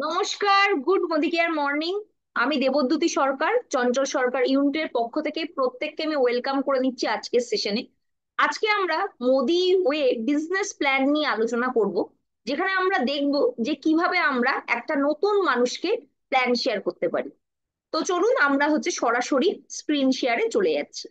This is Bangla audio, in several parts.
নমস্কার, গুড কেয়ার মর্নিং। আমি দেবদ্যুতি সরকার, চঞ্চল সরকার ইউনিটের পক্ষ থেকে প্রত্যেককে আমি ওয়েলকাম করে নিচ্ছি আজকের সেশনে। আজকে আমরা মোদি ওয়ে বিজনেস প্ল্যান নিয়ে আলোচনা করব, যেখানে আমরা দেখব যে কিভাবে আমরা একটা নতুন মানুষকে প্ল্যান শেয়ার করতে পারি। তো চলুন আমরা সরাসরি স্ক্রিন শেয়ারে চলে যাচ্ছি।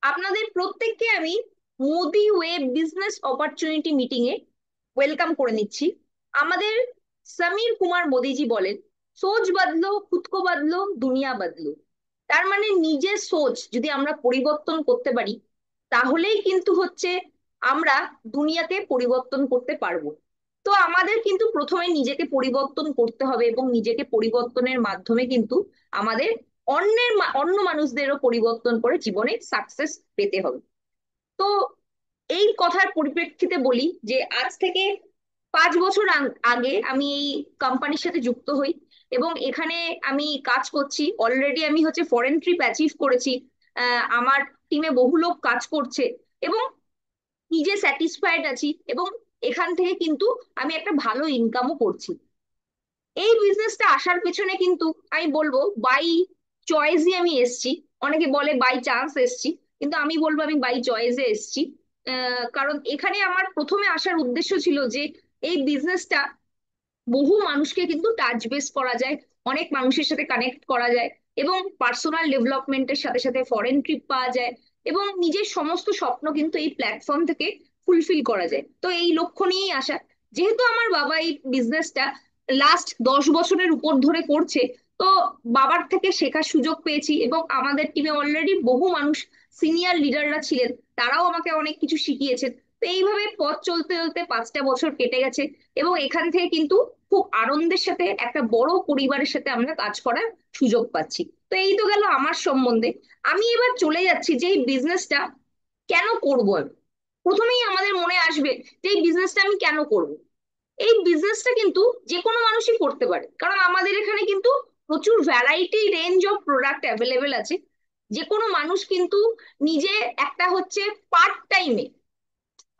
আপনাদের প্রত্যেককে আমি Modi web business opportunity meeting এ ওয়েলকাম করে নিচ্ছি। আমাদের সমীর কুমার মোদিজি বলেন, সোচ বদলো, খুদ কো বদলো, দুনিয়া বদলো। তার মানে নিজের সোচ যদি আমরা পরিবর্তন করতে পারি, তাহলেই কিন্তু আমরা দুনিয়াকে পরিবর্তন করতে পারবো। তো আমাদের কিন্তু প্রথমে নিজেকে পরিবর্তন করতে হবে, এবং নিজেকে পরিবর্তনের মাধ্যমে কিন্তু আমাদের অন্য মানুষদেরও পরিবর্তন করে জীবনে সাকসেস পেতে হবে। তো এই কথার পরিপ্রেক্ষিতে বলি যে আজ থেকে 5 বছর আগে আমি এই কোম্পানির সাথে যুক্ত হই, এবং এখানে আমি কাজ করছি। অলরেডি আমি ফরেন ট্রিপ অ্যাচিভ করেছি। আমার টিমে বহু লোক কাজ করছে, এবং নিজে স্যাটিসফাইড আছি, এবং এখান থেকে কিন্তু আমি একটা ভালো ইনকামও করছি। এই বিজনেসটা আসার পেছনে কিন্তু আমি বলবো বাই চয়েসই আমি এসছি। অনেকে বলে বাই চান্স এসছি, কিন্তু আমি বলবো আমি বাই চয়েসে এসছি। কারণ এখানে আমার প্রথমে আসার উদ্দেশ্য ছিল যে এই বিজনেসটা বহু মানুষকে কিন্তু টাচ বেস করা যায়, অনেক মানুষের সাথে কানেক্ট করা যায়, এবং পার্সোনাল ডেভেলপমেন্টের সাথে সাথে ফরেন ট্রিপ পাওয়া যায়, এবং নিজের সমস্ত স্বপ্ন কিন্তু এই প্ল্যাটফর্ম থেকে ফুলফিল করা যায়। তো এই লক্ষ্য নিয়েই আসা। যেহেতু আমার বাবা এই বিজনেসটা লাস্ট 10 বছরের উপর ধরে করছে, তো বাবার থেকে শেখার সুযোগ পেয়েছি, এবং আমাদের টিমে অলরেডি বহু মানুষ সিনিয়র লিডাররা ছিলেন, তারাও আমাকে অনেক কিছু শিখিয়েছেন। তো এইভাবে পথ চলতে চলতে 5টা বছর কেটে গেছে, এবং এখান থেকে কিন্তু খুব আনন্দের সাথে একটা বড় পরিবারের সাথে আমরা কাজ করার সুযোগ পাচ্ছি। তো এই তো গেল আমার সম্বন্ধে। আমি এবার চলে যাচ্ছি যে এই বিজনেসটা কেন করবো আমি। প্রথমেই আমাদের মনে আসবে যে এই বিজনেসটা আমি কেন করব। এই বিজনেসটা কিন্তু যে কোনো মানুষই করতে পারে, কারণ আমাদের এখানে কিন্তু প্রচুর variety range of product available আছে। যে কোনো মানুষ কিন্তু নিজে একটা পার্ট টাইমে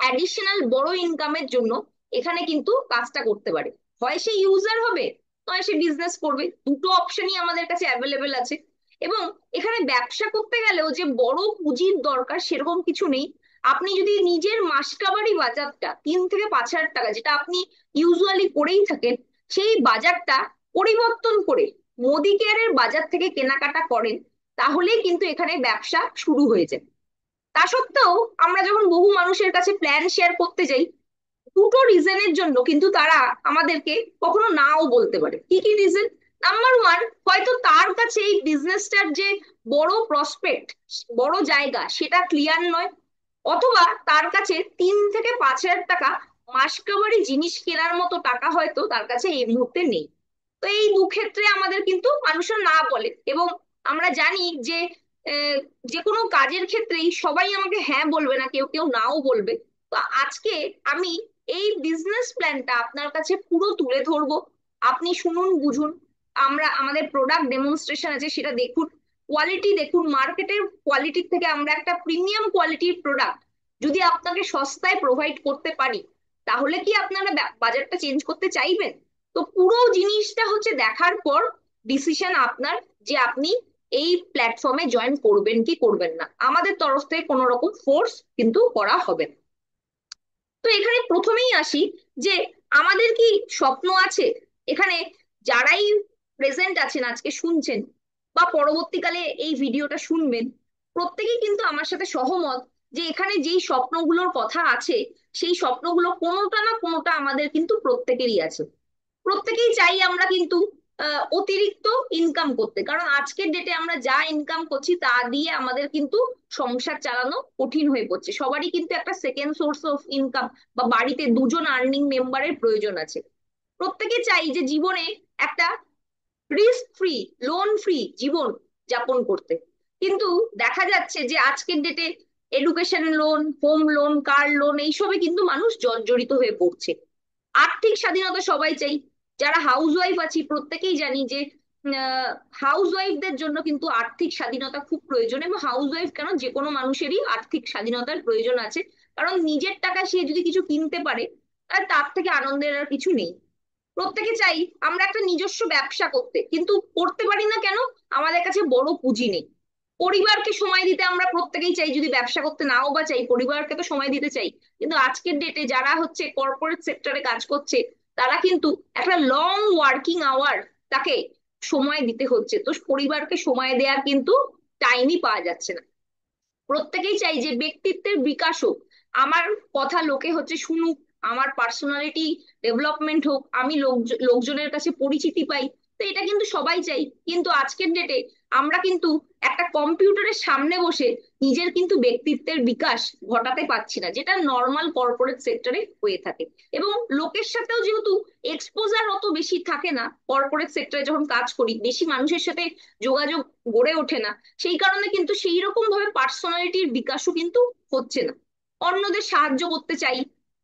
অ্যাডিশনাল বড় ইনকামের জন্য এখানে কিন্তু কাজটা করতে পারে। হয় সে ইউজার হবে, নয় সে বিজনেস করবে। দুটো অপশনই আমাদের কাছে অ্যাভেলেবেল আছে। এবং এখানে ব্যবসা করতে গেলেও যে বড় পুঁজির দরকার সেরকম কিছু নেই। আপনি যদি নিজের মাসকাবারি বাজারটা 3 থেকে 5 হাজার টাকা, যেটা আপনি ইউজুয়ালি করেই থাকেন, সেই বাজারটা পরিবর্তন করে মোদি কেয়ারের বাজার থেকে কেনাকাটা করেন, তাহলেই কিন্তু এখানে ব্যবসা শুরু হয়ে যায়। তা সত্ত্বেও আমরা যখন বহু মানুষের কাছে প্ল্যান শেয়ার করতে যাই, দুটো রিজনের জন্য কিন্তু তারা আমাদেরকে কখনো নাও বলতে পারে। কি কি রিজন? নাম্বার ওয়ান, হয়তো তার কাছে এই বিজনেসটার যে বড় প্রসপেক্ট, বড় জায়গা, সেটা ক্লিয়ার নয়। অথবা তার কাছে 3 থেকে 5 হাজার টাকা মাসকাবারি জিনিস কেনার মতো টাকা হয়তো তার কাছে এই মুহূর্তে নেই। তো এই ক্ষেত্রে আমাদের কিন্তু মানুষের না বলে, এবং আমরা জানি যে আহ, যে কোনো কাজের ক্ষেত্রেই সবাই আমাকে হ্যাঁ বলবে না, কেউ কেউ নাও বলবে। তো আজকে আমি এই বিজনেস প্ল্যানটা আপনার কাছে পুরো তুলে ধরবো। আপনি শুনুন, বুঝুন। আমাদের প্রোডাক্ট ডেমনস্ট্রেশন আছে, সেটা দেখুন। কোয়ালিটি দেখুন, মার্কেটের কোয়ালিটির থেকে আমরা একটা প্রিমিয়াম কোয়ালিটির প্রোডাক্ট যদি আপনাকে সস্তায় প্রোভাইড করতে পারি, তাহলে কি আপনারা বাজারটা চেঞ্জ করতে চাইবেন? তো পুরো জিনিসটা দেখার পর ডিসিশন আপনার, যে আপনি এই প্ল্যাটফর্মে জয়েন করবেন কি করবেন না। আমাদের তরফ থেকে কোনো রকম ফোর্স কিন্তু করা হবে না। তো এখানে প্রথমেই আসি যে আমাদের কি স্বপ্ন আছে এখানে? যারাই প্রেজেন্ট আছেন, আজকে শুনছেন বা পরবর্তীকালে এই ভিডিওটা শুনবেন, প্রত্যেকেই কিন্তু আমার সাথে সহমত যে এখানে যেই স্বপ্নগুলোর কথা আছে, সেই স্বপ্নগুলো কোনোটা না কোনোটা আমাদের কিন্তু প্রত্যেকেরই আছে। প্রত্যেকেই চাই আমরা কিন্তু অতিরিক্ত ইনকাম করতে, কারণ আজকের ডেটে আমরা যা ইনকাম করছি তা দিয়ে আমাদের কিন্তু সংসার চালানো কঠিন হয়ে পড়ছে। সবারই কিন্তু একটা সেকেন্ড সোর্স অফ ইনকাম বা বাড়িতে দুজন আর্নিং মেম্বারের প্রয়োজন আছে। প্রত্যেকে চাই যে জীবনে একটা রিস্ক ফ্রি, লোন ফ্রি জীবন যাপন করতে। কিন্তু দেখা যাচ্ছে যে আজকের ডেটে education loan, home loan, car loan, এইসবে কিন্তু মানুষ জর্জরিত হয়ে পড়ছে। আর্থিক স্বাধীনতা সবাই চাই। যারা হাউস ওয়াইফ আছি প্রত্যেকেই জানি যে হাউস ওয়াইফদের জন্য কিন্তু আর্থিক স্বাধীনতা খুব প্রয়োজন, এবং হাউস ওয়াইফ কেন, যে কোনো মানুষেরই আর্থিক স্বাধীনতার প্রয়োজন আছে। কারণ নিজের টাকা সে যদি কিছু কিনতে পারে, আর তার থেকে আনন্দের আর কিছু নেই। প্রত্যেকে চাই আমরা একটা নিজস্ব ব্যবসা করতে, কিন্তু করতে পারি না কেন? আমাদের কাছে বড় পুঁজি নেই। পরিবারকে সময় দিতে আমরা প্রত্যেকেই চাই, যদি ব্যবসা করতে নাও বা চাই, পরিবারকে তো সময় দিতে চাই। কিন্তু আজকের ডেটে যারা হচ্ছে কর্পোরেট সেক্টরে কাজ করছে, তারা কিন্তু একটা লং ওয়ার্কিং আওয়ার তাকে সময় দিতে হচ্ছে, তো পরিবারকে সময় দেওয়ার কিন্তু টাইমই পাওয়া যাচ্ছে না। প্রত্যেকেই চাই যে ব্যক্তিত্বের বিকাশ হোক, আমার কথা লোকে হচ্ছে শুনুক, আমার পার্সোনালিটি ডেভেলপমেন্ট হোক, আমি লোকজনের কাছে পরিচিতি পাই। তো এটা কিন্তু সবাই চাই, কিন্তু আজকের ডেটে আমরা কিন্তু একটা কম্পিউটারের সামনে বসে নিজের কিন্তু ব্যক্তিত্বের বিকাশ ঘটাতে পারছি না, যেটা নর্মাল কর্পোরেট সেক্টরে হয়ে থাকে। এবং লোকের সাথেও যেহেতু এক্সপোজার অত বেশি থাকে না, কর্পোরেট সেক্টরে যখন কাজ করি বেশি মানুষের সাথে যোগাযোগ গড়ে ওঠে না, সেই কারণে কিন্তু সেই রকম ভাবে পার্সোনালিটির বিকাশও কিন্তু হচ্ছে না। অন্যদের সাহায্য করতে চাই,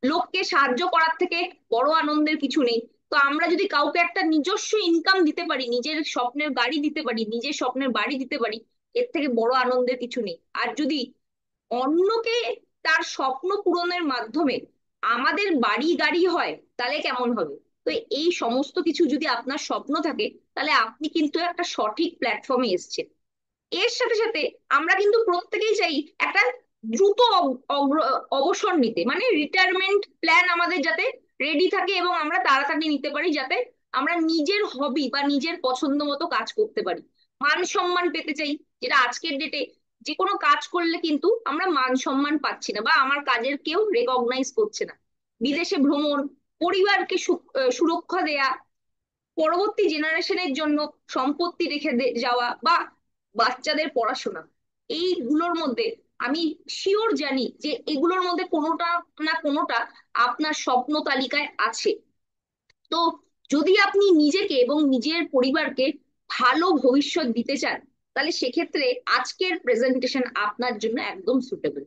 লোককে সাহায্য করার থেকে বড় আনন্দের কিছু নেই। তো আমরা যদি কাউকে একটা নিজস্ব ইনকাম দিতে পারি, নিজের স্বপ্নের গাড়ি দিতে পারি, নিজের স্বপ্নের বাড়ি দিতে পারি, এর থেকে বড় আনন্দের কিছু নেই। আর যদি অন্যকে তার স্বপ্ন পূরণের মাধ্যমে আমাদের বাড়ি গাড়ি হয়, তাহলে কেমন হবে? তো এই সমস্ত কিছু যদি আপনার স্বপ্ন থাকে, তাহলে আপনি কিন্তু একটা সঠিক প্ল্যাটফর্মে এসেছেন। এর সাথে সাথে আমরা কিন্তু প্রত্যেকেই চাই একটা দ্রুত অবসর নিতে, মানে রিটায়ারমেন্ট প্ল্যান আমাদের যাতে রেডি থাকে, এবং আমরা তাড়াতাড়ি নিতে পারি, যাতে আমরা নিজের হবি বা নিজের পছন্দ মতো কাজ করতে পারি। মান সম্মান পেতে চাই, যেটা আজকের ডেটে যে কোনো কাজ করলে কিন্তু আমরা মান সম্মান পাচ্ছি না, বা আমার কাজের কেউ রেকগনাইজ করছে না। বিদেশে ভ্রমণ, পরিবারকে সুরক্ষা দেয়া, পরবর্তী জেনারেশনের জন্য সম্পত্তি রেখে যাওয়া, বা বাচ্চাদের পড়াশোনা, এইগুলোর মধ্যে আমি শিওর জানি যে এগুলোর মধ্যে কোনোটা না কোনোটা আপনার স্বপ্ন তালিকায় আছে। তো যদি আপনি নিজেকে এবং নিজের পরিবারকে ভালো ভবিষ্যৎ দিতে চান, তাহলে সেক্ষেত্রে আজকের প্রেজেন্টেশন আপনার জন্য একদম সুটেবল।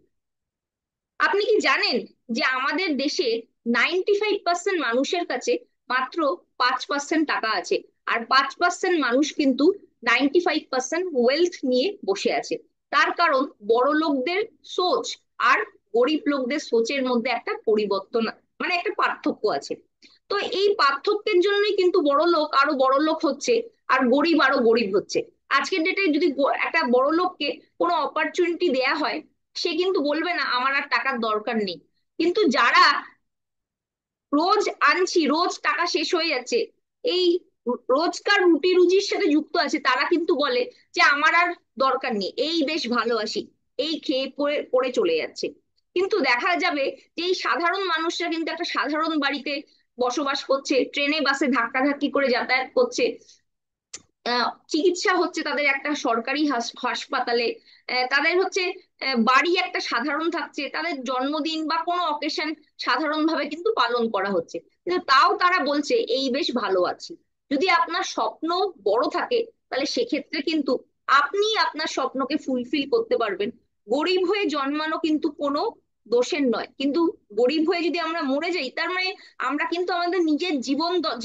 আপনি কি জানেন যে আমাদের দেশে 95% মানুষের কাছে মাত্র 5% টাকা আছে, আর 5% মানুষ কিন্তু 95% ওয়েলথ নিয়ে বসে আছে? তার কারণ বড় লোকদের সোচ আর গরিব লোকদের সোচের মধ্যে একটা পরিবর্তন, মানে একটা পার্থক্য আছে। তো এই পার্থক্যের জন্যই কিন্তু বড় লোক আরো বড় লোক হচ্ছে, আর গরিব আরো গরিব হচ্ছে। আজকের ডেটে যদি একটা বড় লোককে কোনো অপরচুনিটি দেয়া হয়, সে কিন্তু বলবে না আমার আর টাকার দরকার নেই। কিন্তু যারা রোজ আনছি, রোজ টাকা শেষ হয়ে যাচ্ছে, এই রোজকার রুটি রুজির সাথে যুক্ত আছে, তারা কিন্তু বলে যে আমার আর দরকার নেই, এই বেশ ভালো আছি, এই খেয়ে পড়ে পড়ে চলে যাচ্ছে। কিন্তু দেখা যাবে যে এই সাধারণ মানুষরা কিন্তু একটা সাধারণ বাড়িতে বসবাস করছে, ট্রেনে বাসে ধাক্কাধাক্কি করে যাতায়াত করছে, চিকিৎসা হচ্ছে তাদের একটা সরকারি হাসপাতালে, তাদের হচ্ছে বাড়ি একটা সাধারণ থাকছে, তাদের জন্মদিন বা কোনো অকেশন সাধারণভাবে কিন্তু পালন করা হচ্ছে, কিন্তু তাও তারা বলছে এই বেশ ভালো আছি। যদি আপনার স্বপ্ন বড় থাকে, তাহলে সেক্ষেত্রে কিন্তু আপনি আপনার স্বপ্নকে ফুলফিল করতে পারবেন। গরিব হয়ে জন্মানো কিন্তু কোনো দোষের নয়, কিন্তু গরিব হয়ে যদি আমরা মরে যাই, তার মানে আমরা কিন্তু আমাদের নিজের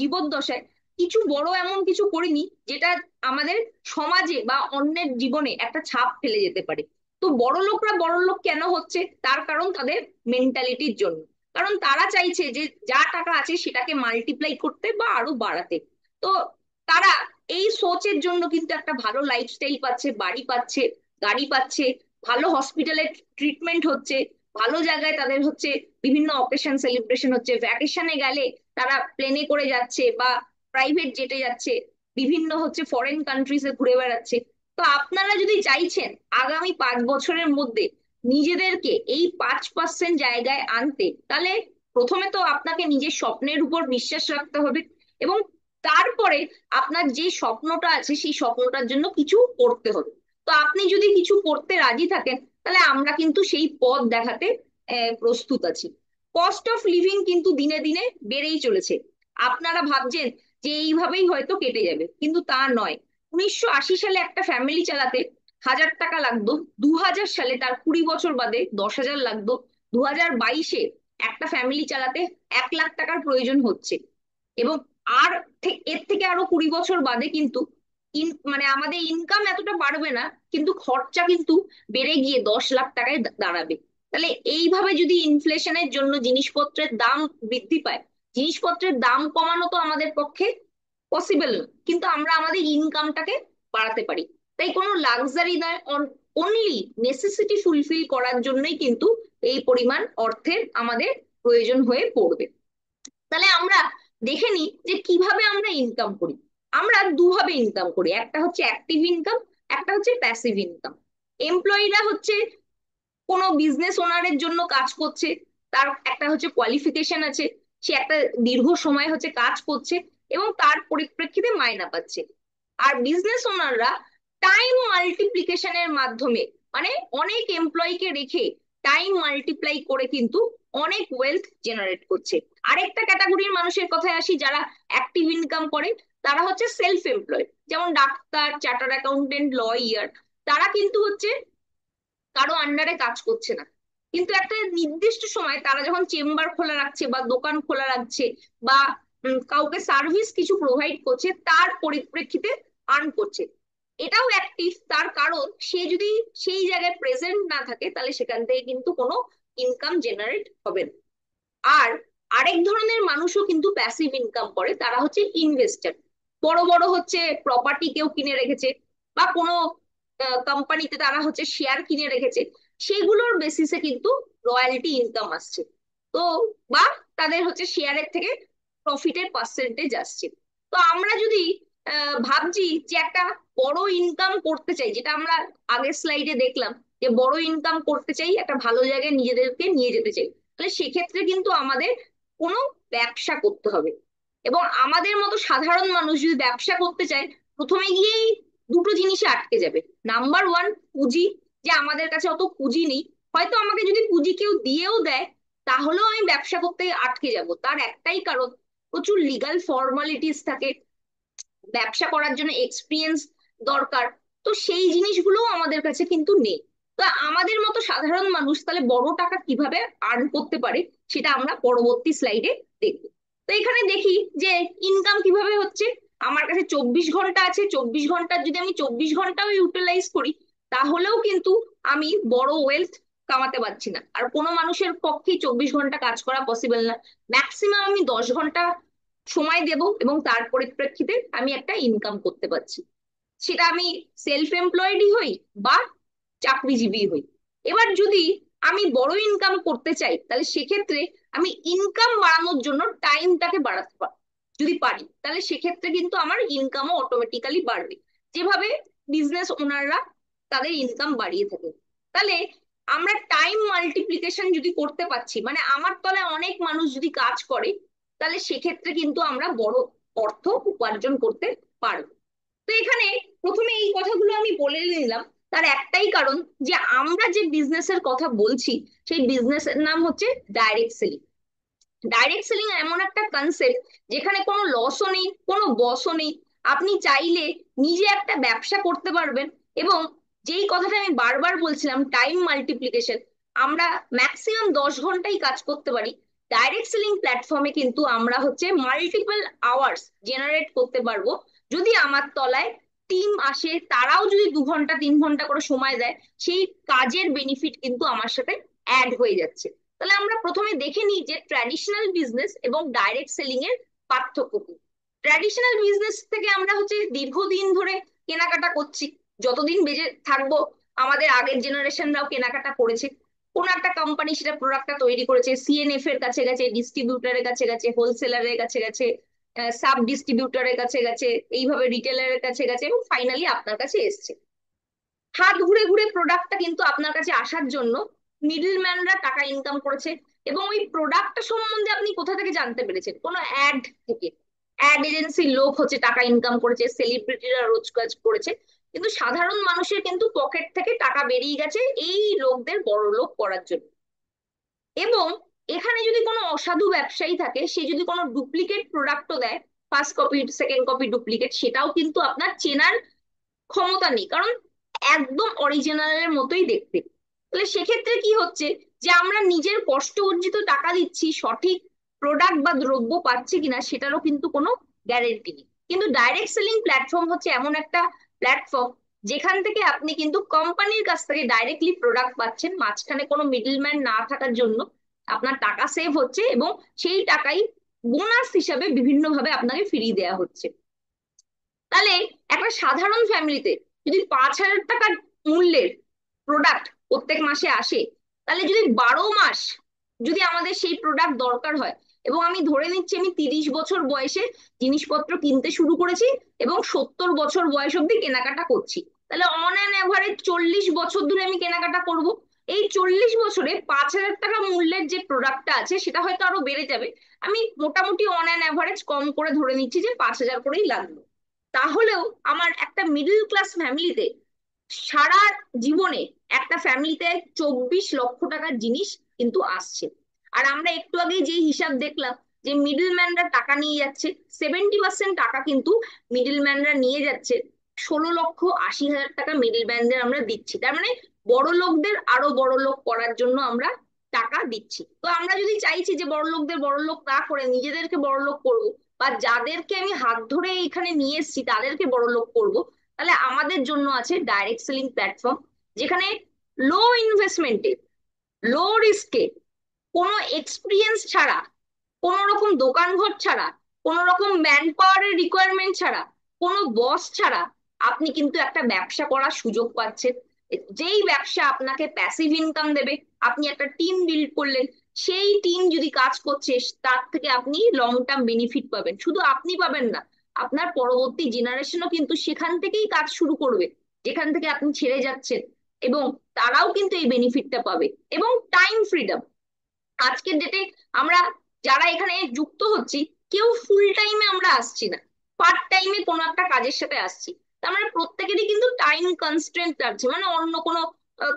জীবদ্দশায় কিছু বড় এমন কিছু করিনি, যেটা আমাদের সমাজে বা অন্যের জীবনে একটা ছাপ ফেলে যেতে পারে। তো বড় লোকরা বড় লোক কেন হচ্ছে? তার কারণ তাদের মেন্টালিটির জন্য। কারণ তারা চাইছে যে যা টাকা আছে সেটাকে মাল্টিপ্লাই করতে বা আরো বাড়াতে। তো তারা এই সোচের জন্য কিন্তু একটা ভালো লাইফস্টাইল পাচ্ছে, বাড়ি পাচ্ছে, গাড়ি পাচ্ছে, ভালো হসপিটালে ট্রিটমেন্ট হচ্ছে, ভালো জায়গায় তাদের হচ্ছে বিভিন্ন অকেশন সেলিব্রেশন হচ্ছে, ভ্যাকেশনে গেলে তারা প্লেনে করে যাচ্ছে বা প্রাইভেট জেটে যাচ্ছে, বিভিন্ন হচ্ছে ফরেন কান্ট্রিজে ঘুরে বেড়াচ্ছে। তো আপনারা যদি চাইছেন আগামী 5 বছরের মধ্যে নিজেদেরকে এই 5% জায়গায় আনতে, তাহলে প্রথমে তো আপনাকে নিজের স্বপ্নের উপর বিশ্বাস রাখতে হবে, এবং তারপরে আপনার যে স্বপ্নটা আছে সেই স্বপ্নটার জন্য কিছু করতে হবে। তো আপনি যদি কিছু করতে রাজি থাকেন, তাহলে আমরা কিন্তু সেই পথ দেখাতে প্রস্তুত আছি। কস্ট অফ লিভিং কিন্তু দিনে দিনে বেড়েই চলেছে। আপনারা ভাবছেন যে এইভাবেই হয়তো কেটে যাবে, কিন্তু তা নয়। 1980 সালে একটা ফ্যামিলি চালাতে 1,000 টাকা লাগতো, 2000 সালে তার 20 বছর বাদে 10,000 লাগতো, 2022-এ একটা ফ্যামিলি চালাতে 1 লাখ টাকার প্রয়োজন হচ্ছে। এবং আর এর থেকে আরো 20 বছর বাদে কিন্তু মানে আমাদের ইনকাম এতটা বাড়বে না, কিন্তু খরচা কিন্তু বেড়ে গিয়ে 10 লাখ টাকায় দাঁড়াবে। তাহলে এইভাবে যদি ইনফ্লেশনের জন্য জিনিসপত্রের দাম বৃদ্ধি পায়, জিনিসপত্রের দাম কমানো তো আমাদের পক্ষে পসিবল না, কিন্তু আমরা আমাদের ইনকামটাকে বাড়াতে পারি। তাই কোনো লাক্সারি নয়, অনলি নেসেসিটি ফুলফিল করার জন্যই কিন্তু এই পরিমাণ অর্থের আমাদের প্রয়োজন হয়ে পড়বে। তাহলে আমরা দেখে নিই যে কিভাবে আমরা ইনকাম করি। আমরা দুভাবে ইনকাম করি, একটা হচ্ছে অ্যাক্টিভ ইনকাম, একটা হচ্ছে প্যাসিভ ইনকাম। এমপ্লয়িরা হচ্ছে কোনো বিজনেস ওনারের জন্য কাজ করছে, তার একটা হচ্ছে কোয়ালিফিকেশন আছে, সে একটা দীর্ঘ সময় হচ্ছে কাজ করছে এবং তার পরিপ্রেক্ষিতে মাইনা পাচ্ছে। আর বিজনেস ওনাররা টাইম মাল্টিপ্লিকেশনের মাধ্যমে, মানে অনেক এমপ্লয়িকে রেখে টাইম মাল্টিপ্লাই করে কিন্তু অনেক ওয়েলথ জেনারেট করছে। আরেকটা ক্যাটাগরির মানুষের কথায় আসি, যারা অ্যাক্টিভ ইনকাম করে, তারা হচ্ছে সেলফ এমপ্লয়েড, যেমন ডাক্তার, চার্টার্ড অ্যাকাউন্টেন্ট, লয়ার। তারা কিন্তু হচ্ছে কারো আন্ডারে কাজ করছে না, কিন্তু একটা নির্দিষ্ট সময় তারা যখন চেম্বার খোলা রাখছে বা দোকান খোলা রাখছে বা কাউকে সার্ভিস কিছু প্রোভাইড করছে, তার পরিপ্রেক্ষিতে আর্ন করছে। এটাও অ্যাক্টিভ, তার কারণ সে যদি সেই জায়গায় প্রেজেন্ট না থাকে তাহলে সেখান থেকে কিন্তু কোনো ইনকাম জেনারেট হবে না। আর আরেক ধরনের মানুষও কিন্তু প্যাসিভ ইনকাম করে, তারা হচ্ছে ইনভেস্টার। বড় বড় হচ্ছে প্রপার্টি কেউ কিনে রেখেছে, বা কোনো কোম্পানিতে তারা হচ্ছে শেয়ার কিনে রেখেছে, সেগুলোর বেসিসে কিন্তু রয়্যালটি ইনকাম আসছে। তো বা তাদের হচ্ছে শেয়ারের থেকে প্রফিটের পার্সেন্টেজ আসছে। তো আমরা যদি ভাবছি যে একটা বড় ইনকাম করতে চাই, যেটা আমরা আগের স্লাইডে দেখলাম, যে বড় ইনকাম করতে চাই, একটা ভালো জায়গায় নিজেদেরকে নিয়ে যেতে চাই, তাহলে সেক্ষেত্রে কিন্তু আমাদের কোনো ব্যবসা করতে হবে। এবং আমাদের মতো সাধারণ মানুষ যদি ব্যবসা করতে চায়, প্রথমে গিয়েই দুটো জিনিসে আটকে যাবে। নাম্বার ওয়ান, পুঁজি। যে আমাদের কাছে অত পুঁজি নেই, হয়তো আমাকে যদি পুঁজি কেউ দিয়েও দেয়, তাহলেও আমি ব্যবসা করতে আটকে যাব। তার একটাই কারণ, প্রচুর লিগাল ফর্মালিটিস থাকে, ব্যবসা করার জন্য এক্সপিরিয়েন্স দরকার। তো সেই জিনিসগুলোও আমাদের কাছে কিন্তু নেই। তো আমাদের মতো সাধারণ মানুষ তাহলে বড় টাকা কিভাবে আর্ন করতে পারে, সেটা আমরা পরবর্তী স্লাইডে দেখবো। তো এখানে দেখি যে ইনকাম কিভাবে হচ্ছে। আমার কাছে 24 ঘন্টা আছে, 24 ঘন্টার যদি আমি 24 ঘন্টাও ইউটিলাইজ করি, তাহলেও কিন্তু আমি বড় ওয়েলথ কামাতে পারছি না। আর কোনো মানুষের পক্ষেই 24 ঘন্টা কাজ করা পসিবল না। ম্যাক্সিমাম আমি 10 ঘন্টা সময় দেব এবং তার পরিপ্রেক্ষিতে আমি একটা ইনকাম করতে পারছি, সেটা আমি সেলফ এমপ্লয়েডই হই বা চাকরিজীবী হই। এবার যদি আমি বড় ইনকাম করতে চাই, তাহলে সেক্ষেত্রে আমি ইনকাম বাড়ানোর জন্য টাইমটাকে বাড়াতে যদি পারি, তাহলে সেক্ষেত্রে কিন্তু আমার ইনকামও অটোমেটিক্যালি বাড়বে, যেভাবে বিজনেস ওনাররা তাদের ইনকাম বাড়িয়ে থাকে। তাহলে আমরা টাইম মাল্টিপ্লিকেশন যদি করতে পারছি, মানে আমার তলায় অনেক মানুষ যদি কাজ করে, তাহলে সেক্ষেত্রে কিন্তু আমরা বড় অর্থ উপার্জন করতে পারবো। তো এখানে প্রথমে এই কথাগুলো আমি বলে নিলাম, তার একটাই কারণ, যে আমরা যে বিজনেসের কথা বলছি, সেই বিজনেসের নাম হচ্ছে ডাইরেক্ট সেলিং। ডাইরেক্ট সেলিং এমন একটা কনসেপ্ট যেখানে কোনো লসও নেই, কোনো বসও নেই। আপনি চাইলে নিজে একটা ব্যবসা করতে পারবেন। এবং যেই কথাটা আমি বারবার বলছিলাম, টাইম মাল্টিপ্লিকেশন, আমরা ম্যাক্সিমাম 10 ঘন্টাই কাজ করতে পারি। ডাইরেক্ট সেলিং প্ল্যাটফর্মে কিন্তু আমরা হচ্ছে মাল্টিপল আওয়ার্স জেনারেট করতে পারবো, যদি আমার তলায় টিম আসে, তারাও যদি 2 ঘন্টা 3 ঘন্টা করে সময় দেয়, সেই কাজের বেনিফিট কিন্তু আমার সাথে অ্যাড হয়ে যাচ্ছে। তাহলে আমরা প্রথমে দেখে নিই যে ট্র্যাডিশনাল বিজনেস এবং ডাইরেক্ট সেলিং এর পার্থক্য কি। ট্র্যাডিশনাল বিজনেস থেকে আমরা হচ্ছে দীর্ঘদিন ধরে কেনাকাটা করছি, যতদিন বেঁচে থাকবো আমাদের আগের জেনারেশনরাও কেনাকাটা করেছে। কোন একটা কোম্পানি সেটা প্রোডাক্টটা তৈরি করেছে, সিএনএফ এর কাছে গেছে, ডিস্ট্রিবিউটারের কাছে গেছে, হোলসেলারের কাছে গেছে, সাব ডিস্ট্রিবিউটারের কাছে গেছে, এইভাবে রিটেলারের কাছে গেছে এবং ফাইনালি আপনার কাছে এসছে। হাত ঘুরে ঘুরে প্রোডাক্টটা কিন্তু আপনার কাছে আসার জন্য মিডলম্যানরা টাকা ইনকাম করেছে। এবং ওই প্রোডাক্টটা সম্বন্ধে আপনি কোথা থেকে জানতে পেরেছেন? কোনো অ্যাড থেকে। অ্যাড এজেন্সির লোক হচ্ছে টাকা ইনকাম করেছে, সেলিব্রিটিরা রোজগার করেছে, কিন্তু সাধারণ মানুষের কিন্তু পকেট থেকে টাকা বেরিয়ে গেছে এই লোকদের বড় লোক করার জন্য। এবং এখানে যদি কোনো অসাধু ব্যবসায়ী থাকে, সে যদি কোনো ডুপ্লিকেট প্রোডাক্টও দেয়, first copy second copy duplicate, সেটাও কিন্তু আপনার চেনার ক্ষমতা নেই, কারণ একদম অরিজিনালের মতোই দেখতে। তাহলে সেক্ষেত্রে কি হচ্ছে, যে আমরা নিজের কষ্ট অর্জিত টাকা দিচ্ছি, সঠিক প্রোডাক্ট বা দ্রব্য পাচ্ছি কিনা সেটারও কিন্তু কোনো গ্যারেন্টি নেই। কিন্তু ডাইরেক্ট সেলিং প্ল্যাটফর্ম হচ্ছে এমন একটা প্ল্যাটফর্ম যেখান থেকে আপনি কিন্তু কোম্পানির কাছ থেকে ডাইরেক্টলি প্রোডাক্ট পাচ্ছেন, মাঝখানে কোনো মিডলম্যান না থাকার জন্য আপনার টাকা সেভ হচ্ছে, এবং সেই টাকাই বোনাস হিসাবে বিভিন্নভাবে আপনাকে ফিরিয়ে দেওয়া হচ্ছে। তাহলে একটা সাধারণ ফ্যামিলিতে যদি 5,000 টাকার মূল্যের প্রোডাক্ট প্রত্যেক মাসে আসে, তাহলে যদি 12 মাস যদি আমাদের সেই প্রোডাক্ট দরকার হয়, এবং আমি ধরে নিচ্ছি আমি 30 বছর বয়সে জিনিসপত্র কিনতে শুরু করেছি এবং 70 বছর বয়স অব্দি কেনাকাটা করছি, তাহলে অন অ্যান অ্যাভারেজ 40 বছর ধরে আমি কেনাকাটা করব। এই 40 বছরে 5,000 টাকা মূল্যের যে প্রোডাক্টটা আছে সেটা হয়তো আরো বেড়ে যাবে, আমি মোটামুটি অন অ্যান অ্যাভারেজ কম করে ধরে নিচ্ছি যে 5,000 করেই লাগবে। তাহলেও আমার একটা মিডল ক্লাস ফ্যামিলিতে সারা জীবনে একটা ফ্যামিলিতে 24 লক্ষ টাকার জিনিস কিন্তু আসছে। আর আমরা একটু আগে যে হিসাব দেখলাম যে মিডল ম্যানরা টাকা নিয়ে যাচ্ছে, 70% টাকা কিন্তু মিডল ম্যানরা নিয়ে যাচ্ছে, 16,80,000 টাকা মিডল ম্যানদের আমরা দিচ্ছি। তার মানে বড় লোকদের আরো বড় লোক করার জন্য আমরা টাকা দিচ্ছি। তো আমরা যদি চাইছি যে বড় লোকদের বড় লোক না করে নিজেদেরকে বড় লোক করবো, বা যাদেরকে আমি হাত ধরে এখানে নিয়ে এসেছি তাদেরকে বড় লোক করবো, তাহলে আমাদের জন্য আছে ডাইরেক্ট সেলিং প্ল্যাটফর্ম, যেখানে লো ইনভেস্টমেন্টে, লো রিস্কে, কোনো এক্সপিরিয়েন্স ছাড়া, কোনো রকম দোকান ঘর ছাড়া, কোনো রকম ম্যান পাওয়ারের রিকোয়ারমেন্ট ছাড়া, কোনো বস ছাড়া আপনি কিন্তু একটা ব্যবসা করার সুযোগ পাচ্ছেন। যেই ব্যবসা আপনাকে প্যাসিভ ইনকাম দেবে, আপনি একটা টিম বিল্ড করলেন, সেই টিম যদি কাজ করছে তার থেকে আপনি লং টার্ম বেনিফিট পাবেন। শুধু আপনি পাবেন না, আপনার পরবর্তী জেনারেশনও কিন্তু সেখান থেকেই কাজ শুরু করবে যেখান থেকে আপনি ছেড়ে যাচ্ছেন, এবং তারাও কিন্তু এই বেনিফিটটা পাবে। এবং টাইম ফ্রিডম, আজকের ডেটে আমরা যারা এখানে যুক্ত হচ্ছি, কেউ ফুল টাইমে আমরা আসছি না, পার্ট টাইমে কোনো একটা কাজের সাথে আসছি। তার মানে প্রত্যেকেরই কিন্তু টাইম কনস্ট্রেন্ট আছে, মানে অন্য কোনো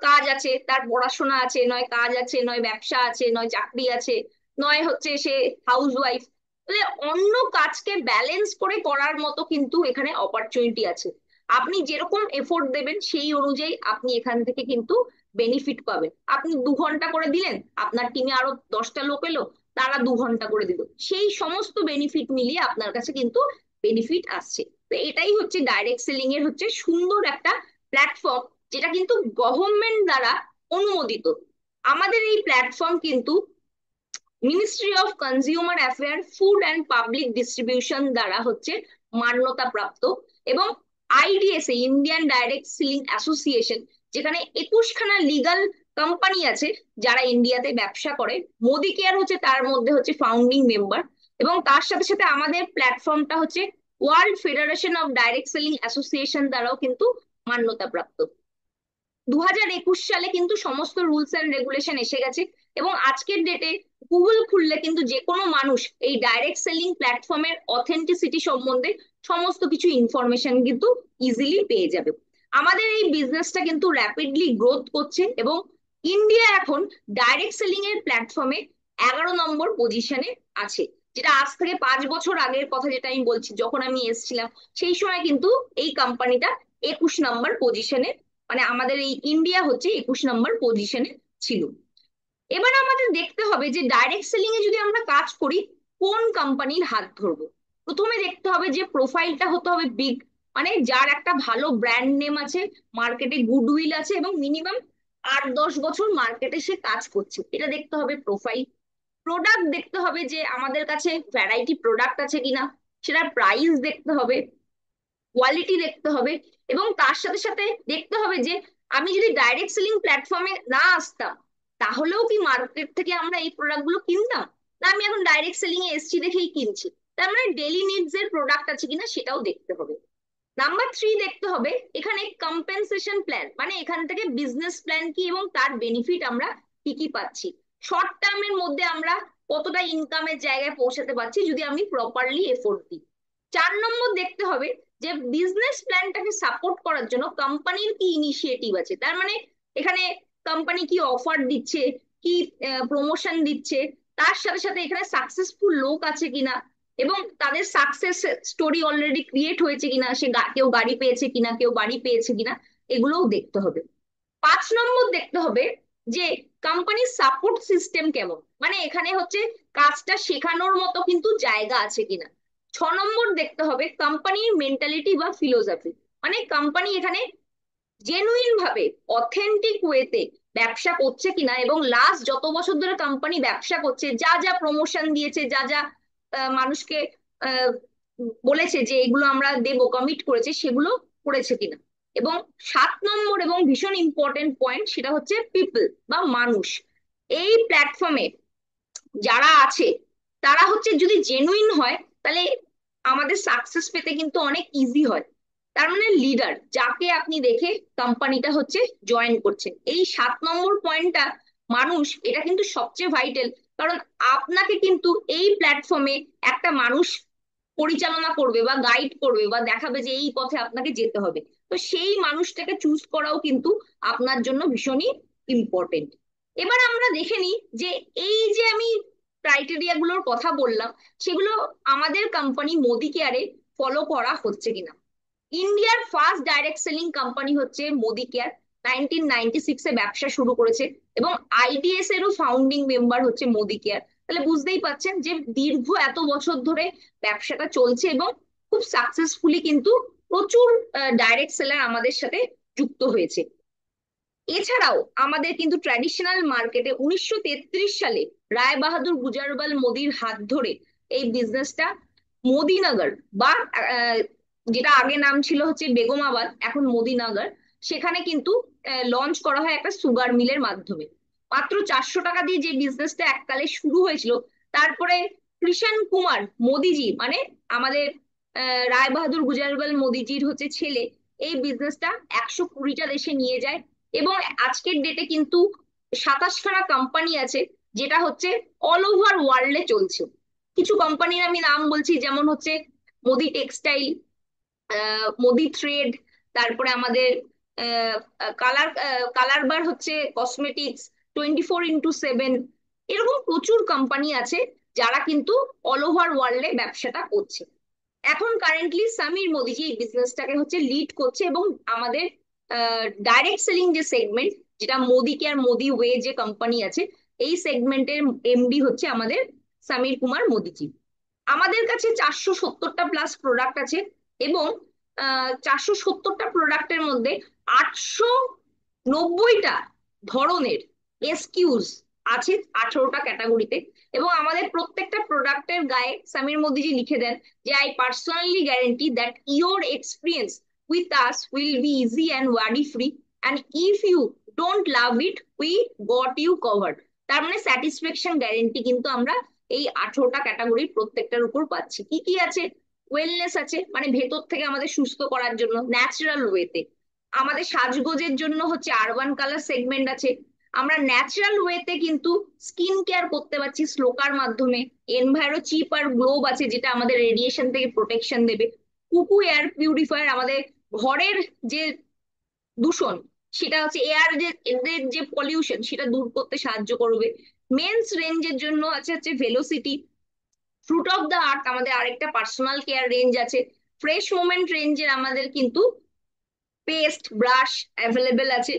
কাজ আছে, তার পড়াশোনা আছে, নয় কাজ আছে, নয় ব্যবসা আছে, নয় চাকরি আছে, নয় হচ্ছে সে হাউস ওয়াইফ। তাহলে অন্য কাজকে ব্যালেন্স করে করার মতো কিন্তু এখানে অপরচুনিটি আছে। আপনি যেরকম এফোর্ট দেবেন সেই অনুযায়ী আপনি এখান থেকে কিন্তু বেনিফিট পাবেন। আপনি 2 ঘন্টা করে দিলেন, আপনার টিমে আরো 10টা লোক এলো, তারা 2 ঘন্টা করে দিল, সেই সমস্ত বেনিফিট মিলিয়ে আপনার কাছে কিন্তু বেনিফিট আসছে। তো এটাই হচ্ছে ডাইরেক্ট সেলিং এর হচ্ছে সুন্দর একটা প্ল্যাটফর্ম, যেটা কিন্তু গভর্নমেন্ট দ্বারা অনুমোদিত। আমাদের এই প্ল্যাটফর্ম কিন্তু ministry of consumer affair, food and public distribution দ্বারা হচ্ছে মান্যতা প্রাপ্ত। এবং আইডিএসএ, ইন্ডিয়ান ডাইরেক্ট সেলিং অ্যাসোসিয়েশন, যেখানে 21খানা লিগাল কোম্পানি আছে যারা ইন্ডিয়াতে ব্যবসা করে, মোদি কেয়ার হচ্ছে তার মধ্যে হচ্ছে ফাউন্ডিং মেম্বার। এবং তার সাথে সাথে আমাদের প্ল্যাটফর্মটা হচ্ছে world federation of direct selling association দ্বারাও কিন্তু মান্যতা প্রাপ্ত। 2021 সালে কিন্তু সমস্ত রুলস অ্যান্ড রেগুলেশন এসে গেছে, এবং আজকের ডেটে গুগল খুললে কিন্তু যে কোনো মানুষ এই ডাইরেক্ট সেলিং প্ল্যাটফর্মের অথেন্টিসিটি সম্বন্ধে সমস্ত কিছু ইনফরমেশন কিন্তু ইজিলি পেয়ে যাবে। আমাদের এই বিজনেসটা কিন্তু র্যাপিডলি গ্রোথ করছে, এবং ইন্ডিয়া এখন ডাইরেক্ট সেলিং এর প্ল্যাটফর্মে 11 নম্বর পজিশনে আছে। যেটা আজ থেকে 5 বছর আগের কথা যেটা আমি বলছি, যখন আমি এসেছিলাম সেই সময় কিন্তু এই কোম্পানিটা 21 নম্বর পজিশনে, মানে আমাদের এই ইন্ডিয়া হচ্ছে 21 নম্বর পজিশনে ছিল। এবার আমাদের দেখতে হবে যে ডাইরেক্ট সেলিং এ যদি আমরা কাজ করি কোন কোম্পানির হাত ধরবো। প্রথমে দেখতে হবে যে প্রোফাইলটা হতে হবে বিগ, মানে যার একটা ভালো ব্র্যান্ড নেম আছে, মার্কেটে গুডউইল আছে, এবং মিনিমাম 8-10 বছর মার্কেটে সে কাজ করছে, এটা দেখতে হবে প্রোফাইল। প্রোডাক্ট দেখতে হবে যে আমাদের কাছে ভ্যারাইটি প্রোডাক্ট আছে কিনা, সেটার প্রাইস দেখতে হবে, কোয়ালিটি দেখতে হবে। এবং তার সাথে সাথে দেখতে হবে যে আমি যদি ডাইরেক্ট সেলিং প্ল্যাটফর্মে না আসতাম, তাহলেও কি মার্কেট থেকে আমরা এই প্রোডাক্ট গুলো কিনতাম, না আমি এখন ডাইরেক্ট সেলিং এ এসছি দেখেই কিনছি। তার মানে ডেইলি নিডস এর প্রোডাক্ট আছে কিনা সেটাও দেখতে হবে। নাম্বার 3 দেখতে হবে এখানে কম্পেনসেশন প্ল্যান, মানে এখান থেকে বিজনেস প্ল্যান কি এবং তার বেনিফিট আমরা কি কি পাচ্ছি, শর্ট টার্মের মধ্যে আমরা কতটা ইনকামের জায়গায় পৌঁছাতে পারছি যদি আমি প্রপারলি এফোর্ট দিই। 4 নম্বর দেখতে হবে যে বিজনেস প্ল্যানটাকে সাপোর্ট করার জন্য কোম্পানির কি ইনিশিয়েটিভ আছে, তার মানে এখানে কোম্পানি কি অফার দিচ্ছে, কি প্রমোশন দিচ্ছে, তার সাথে সাথে এখানে সাকসেসফুল লোক আছে কিনা, এবং তাদের সাকসেস স্টোরি অলরেডি ক্রিয়েট হয়েছে কিনা, কেউ গাড়ি পেয়েছে কিনা, কেউ বাড়ি পেয়েছে কিনা, এগুলোও দেখতে হবে। 5 নম্বর দেখতে হবে যে কোম্পানির সাপোর্ট সিস্টেম কেমন, মানে এখানে হচ্ছে কাজটা শেখানোর মতো কিন্তু জায়গা আছে কিনা। 6 নম্বর দেখতে হবে কোম্পানির মেন্টালিটি বা ফিলোসফি, মানে কোম্পানি এখানে জেনুইন ভাবে অথেন্টিক ওয়েতে ব্যবসা করছে কিনা, এবং লাস্ট যত বছর ধরে কোম্পানি ব্যবসা করছে, যা যা প্রমোশন দিয়েছে, যা যা মানুষকে আহ, বলেছে যে এগুলো আমরা দেবো, কমিট করেছে, সেগুলো করেছে কিনা। এবং 7 নম্বর এবং ভীষণ ইম্পর্টেন্ট পয়েন্ট, সেটা হচ্ছে পিপল বা মানুষ। এই প্ল্যাটফর্মে যারা আছে তারা হচ্ছে যদি জেনুইন হয়, তাহলে আমাদের সাকসেস পেতে কিন্তু অনেক ইজি হয়। তার মানে লিডার যাকে আপনি দেখে কোম্পানিটা হচ্ছে জয়েন করছেন, এই 7 নম্বর পয়েন্টটা, মানুষ, এটা কিন্তু সবচেয়ে ভাইটাল। কারণ আপনাকে কিন্তু এই প্ল্যাটফর্মে একটা মানুষ পরিচালনা করবে বা গাইড করবে বা দেখাবে যে এই পথে আপনাকে যেতে হবে। তো সেই মানুষটাকে চুজ করাও কিন্তু আপনার জন্য ভীষণই ইম্পর্টেন্ট। এবার আমরা দেখে নিই যে এই যে আমি ক্রাইটেরিয়া গুলোর কথা বললাম, সেগুলো আমাদের কোম্পানি মোদি কেয়ারে ফলো করা হচ্ছে কিনা। ইন্ডিয়ার ফার্স্ট ডাইরেক্ট সেলিং কোম্পানি হচ্ছে মোদি কেয়ার। 1996-এ ব্যবসা শুরু করেছে, এবং আইডিএস এরও ফাউন্ডিং মেম্বার হচ্ছে মোদি কেয়ার। তাহলে বুঝতেই পাচ্ছেন যে দীর্ঘ এত বছর ধরে ব্যবসাটা চলছে, এবং খুব সাকসেসফুলি কিন্তু প্রচুর ডাইরেক্ট সেলার আমাদের সাথে যুক্ত হয়েছে। এছাড়াও আমাদের কিন্তু ট্র্যাডিশনাল মার্কেটে 1933 সালে রায় বাহাদুর গুজরাওয়াল মোদির হাত ধরে এই বিজনেসটা মোদিনগর বা আহ, যেটা আগে নাম ছিল হচ্ছে বেগমাবাদ, এখন মোদিনগর, সেখানে কিন্তু লঞ্চ করা হয় একটা সুগার মিলের মাধ্যমে। মাত্র 400 টাকা দিয়ে যে বিজনেসটা এককালে শুরু হয়েছিল, তারপরে কৃষণ কুমার মোদিজি, মানে আমাদের রায় বাহাদুর গুজরাওয়াল মোদিজির হচ্ছে ছেলে, এই বিজনেসটা 120টা দেশে নিয়ে যায়। এবং আজকের ডেটে কিন্তু 27খানা কোম্পানি আছে, যেটা হচ্ছে অল ওভার ওয়ার্ল্ডে চলছে। কিছু কোম্পানির আমি নাম বলছি, যেমন হচ্ছে মোদি টেক্সটাইল, মোদি থ্রেড, তারপরে আমাদের কালার কালার বার হচ্ছে কসমেটিক্স, 24x7, এরকম প্রচুর কোম্পানি আছে যারা কিন্তু অল ওভার ওয়ার্ল্ডে ব্যবসাটা করছে। এখন কারেন্টলি সমীর মোদিজি এই বিজনেসটাকে হচ্ছে লিড করছে, এবং আমাদের ডাইরেক্ট সেলিং যে সেগমেন্ট, যেটা মোদি কেয়ার মোদি ওয়ে যে কোম্পানি আছে, এই সেগমেন্টের এমডি হচ্ছে আমাদের সমীর কুমার মোদিজি। আমাদের কাছে 470টা প্লাস প্রোডাক্ট আছে, এবং 470টা প্রোডাক্টের মধ্যে 890টা ধরনের এসকিউজ আছে 18টা ক্যাটাগরিতে। এবং আমাদের প্রত্যেকটা প্রোডাক্টের গায়ে সমীর মোদিজি লিখে দেন যে I personally guarantee that your experience with us will be easy and worry free, and if you don't love it we got you covered. তার মানে স্যাটিসফ্যাকশন গ্যারেন্টি কিন্তু আমরা এই 18টা ক্যাটাগরির প্রত্যেকটার উপর পাচ্ছি। কি কি আছে? ওয়েলনেস আছে, মানে ভেতর থেকে আমাদের সুস্থ করার জন্য ন্যাচারাল ওয়েতে। আমাদের সাজগোজের জন্য হচ্ছে আরবান কালার সেগমেন্ট আছে। আমরা ন্যাচারাল ওয়েতে কিন্তু স্কিন কেয়ার করতে পারছি স্লোকার মাধ্যমে। এনভায়রো চিপ আর গ্লোব আছে, যেটা আমাদের রেডিয়েশন থেকে প্রোটেকশন দেবে। কুকু এয়ার পিউরিফায়ার আমাদের ঘরের যে দূষণ, সেটা হচ্ছে এয়ার যে এদের যে পলিউশন, সেটা দূর করতে সাহায্য করবে। মেন্স রেঞ্জের জন্য আছে হচ্ছে velocity. Fruit of the earth আমাদের আরেকটা পার্সোনাল কেয়ার রেঞ্জ আছে। ফ্রেশ মোমেন্ট রেঞ্জের আমাদের কিন্তু পেস্ট ব্রাশ অ্যাভেলেবেল আছে।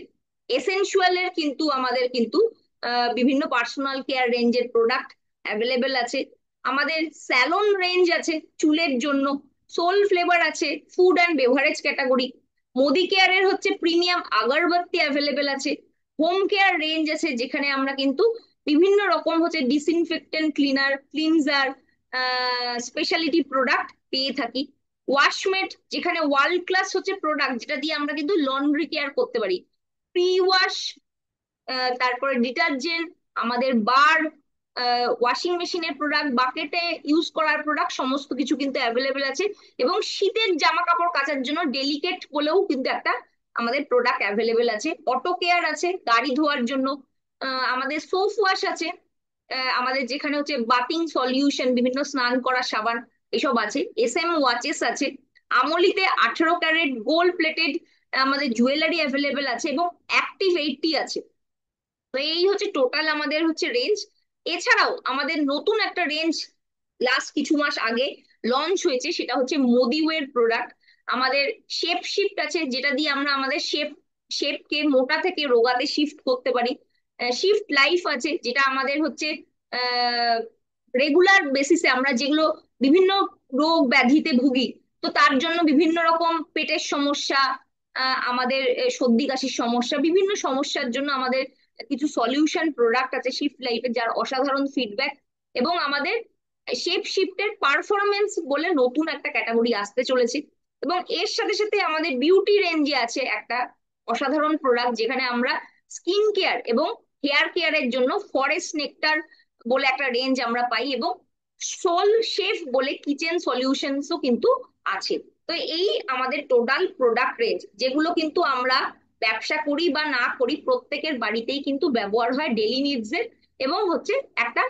এসেনশিয়াল এর কিন্তু আমাদের কিন্তু বিভিন্ন পার্সোনাল কেয়ার রেঞ্জের প্রোডাক্ট অ্যাভেলেবেল আছে। আমাদের স্যালন রেঞ্জ আছে চুলের জন্য। সোল ফ্লেভার আছে food and beverage category. Modi কেয়ারের হচ্ছে প্রিমিয়াম আগরবাতি অ্যাভেলেবেল আছে। হোম কেয়ার রেঞ্জ আছে, যেখানে আমরা কিন্তু বিভিন্ন রকম হচ্ছে disinfectant cleaner, cleanser, speciality product পেয়ে থাকি। ওয়াশমেট, যেখানে ওয়ার্ল্ড ক্লাস হচ্ছে প্রোডাক্ট, যেটা দিয়ে আমরা কিন্তু লন্ড্রি কেয়ার করতে পারি। প্রি ওয়াশ, তারপরে ডিটারজেন্ট, আমাদের বার, ওয়াশিং মেশিনের প্রোডাক্ট, বাকেটে ইউজ করার প্রোডাক্ট, সমস্ত কিছু কিন্তু অ্যাভেলেবেল আছে। এবং শীতের জামা কাপড় কাচার জন্য ডেলিকেট বলেও কিন্তু একটা আমাদের প্রোডাক্ট অ্যাভেলেবেল আছে। অটো কেয়ার আছে গাড়ি ধোয়ার জন্য। আমাদের সোপ ওয়াশ আছে। আমাদের যেখানে হচ্ছে বাথিং সলিউশন, বিভিন্ন স্নান করা সাবান, এসব আছে। এসএম ওয়াচেস আছে। আমলিতে 18 ক্যারেট গোল্ড প্লেটেড আমাদের জুয়েলারি অ্যাভেলেবেল আছে, এবং অ্যাক্টিভ 80 আছে। তো এই হচ্ছে টোটাল আমাদের হচ্ছে রেঞ্জ। এছাড়াও আমাদের নতুন একটা রেঞ্জ লাস্ট কিছু মাস আগে লঞ্চ হয়েছে, সেটা হচ্ছে মোদিওয়ের প্রোডাক্ট। আমাদের শেপ শিফট আছে, যেটা দিয়ে আমরা আমাদের শেপকে মোটা থেকে রোগাতে শিফট করতে পারি। শিফট লাইফ আছে, যেটা আমাদের হচ্ছে রেগুলার বেসিসে আমরা যেগুলো বিভিন্ন রোগ ব্যাধিতে ভুগি, তো তার জন্য বিভিন্ন রকম পেটের সমস্যা, আমাদের সর্দি কাশির সমস্যা, বিভিন্ন সমস্যার জন্য আমাদের কিছু সলিউশন প্রোডাক্ট আছে শিফট লাইফে, যার অসাধারণ ফিডব্যাক। এবং আমাদের শেপ শিফটের পারফরমেন্স বলে নতুন একটা ক্যাটাগরি আসতে চলেছে। এবং এর সাথে সাথে আমাদের বিউটি রেঞ্জে আছে একটা অসাধারণ প্রোডাক্ট, যেখানে আমরা স্কিন কেয়ার এবং হেয়ার কেয়ারের জন্য ফরেস্ট নেকটার বলে একটা রেঞ্জ আমরা পাই, এবং সোল শেফ বলে কিচেন সলিউশনসও কিন্তু আছে। তো এই আমাদের টোটাল প্রোডাক্ট রেঞ্জ, যেগুলো কিন্তু আমরা ব্যবসা করি বা না করি প্রত্যেকের বাড়িতেই কিন্তু ব্যবহার হয় ডেইলি নিডস এর, এবং হচ্ছে একটা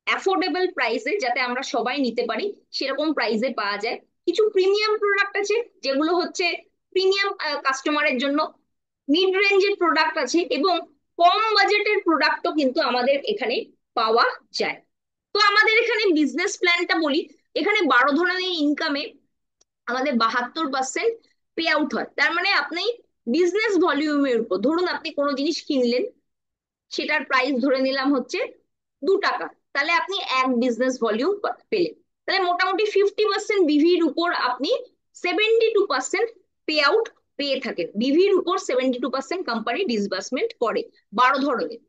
অ্যাফোর্ডেবল প্রাইসে, যাতে আমরা সবাই নিতে পারি সেরকম প্রাইসে পাওয়া যায়। কিছু প্রিমিয়াম প্রোডাক্ট আছে, যেগুলো হচ্ছে প্রিমিয়াম কাস্টমারের জন্য। মিড রেঞ্জের প্রোডাক্ট আছে, এবং কম বাজেটের প্রোডাক্টও কিন্তু আমাদের এখানে পাওয়া যায়। তো আমাদের এখানে বিজনেস প্ল্যানটা বলি, এখানে 12 ধরনের ইনকামে আমাদের 72% পে আউট হয়। তার মানে আপনি বিজনেস ভলিউমের উপর, ধরুন আপনি কোনো জিনিস কিনলেন, সেটার প্রাইস ধরে নিলাম হচ্ছে 2 টাকা, তাহলে আপনি এক বিজনেস ভলিউম পেলেন। তাহলে মোটামুটি 50% বিভির উপর আপনি 72% পে আউট পেয়ে থাকেন। বিভির উপর 72% কোম্পানি ডিসবার্সমেন্ট করে 12 ধরনের।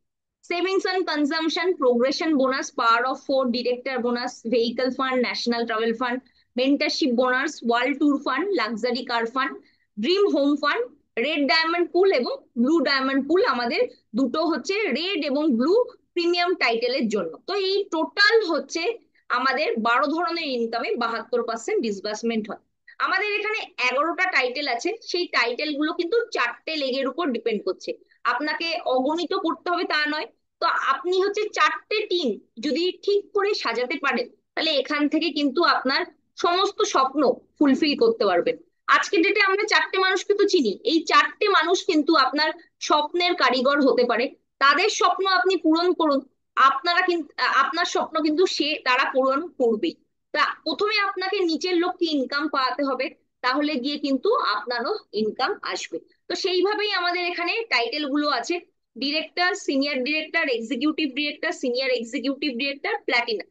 Savings and consumption, progression bonus, power of four, director bonus, vehicle fund, national travel fund, mentorship bonus, world tour fund, luxury car fund, dream home fund, red diamond pool এবং ব্লু ডায়মন্ড পুল। আমাদের দুটো হচ্ছে রেড এবং ব্লু প্রিমিয়াম টাইটেলের জন্য। তো এই টোটাল হচ্ছে আমাদের 12 ধরনের ইনকামে 72% ডিসবার্সমেন্ট হয়। আমাদের এখানে 11টা টাইটেল আছে, সেই টাইটেল গুলো কিন্তু 4টে লেগের উপর ডিপেন্ড করছে। আপনাকে অগণিত করতে হবে তা নয়। তো আপনি হচ্ছে 4টে টিম যদি ঠিক করে সাজাতে পারেন, তাহলে এখান থেকে কিন্তু আপনার সমস্ত স্বপ্ন ফুলফিল করতে পারবেন। আজকের ডেটে আমরা 4টে মানুষকে তো চিনি, এই 4টে মানুষ কিন্তু আপনার স্বপ্নের কারিগর হতে পারে। তাদের স্বপ্ন আপনি পূরণ করুন, আপনারা কিন্তু আপনার স্বপ্ন কিন্তু তারা পূরণ করবেই। তা প্রথমে আপনাকে নিচের লোককে ইনকাম পাওয়াতে হবে, তাহলে গিয়ে কিন্তু আপনারও ইনকাম আসবে। তো সেইভাবেই আমাদের এখানে টাইটেল গুলো আছে: director, senior director, executive director, senior executive director, platinum.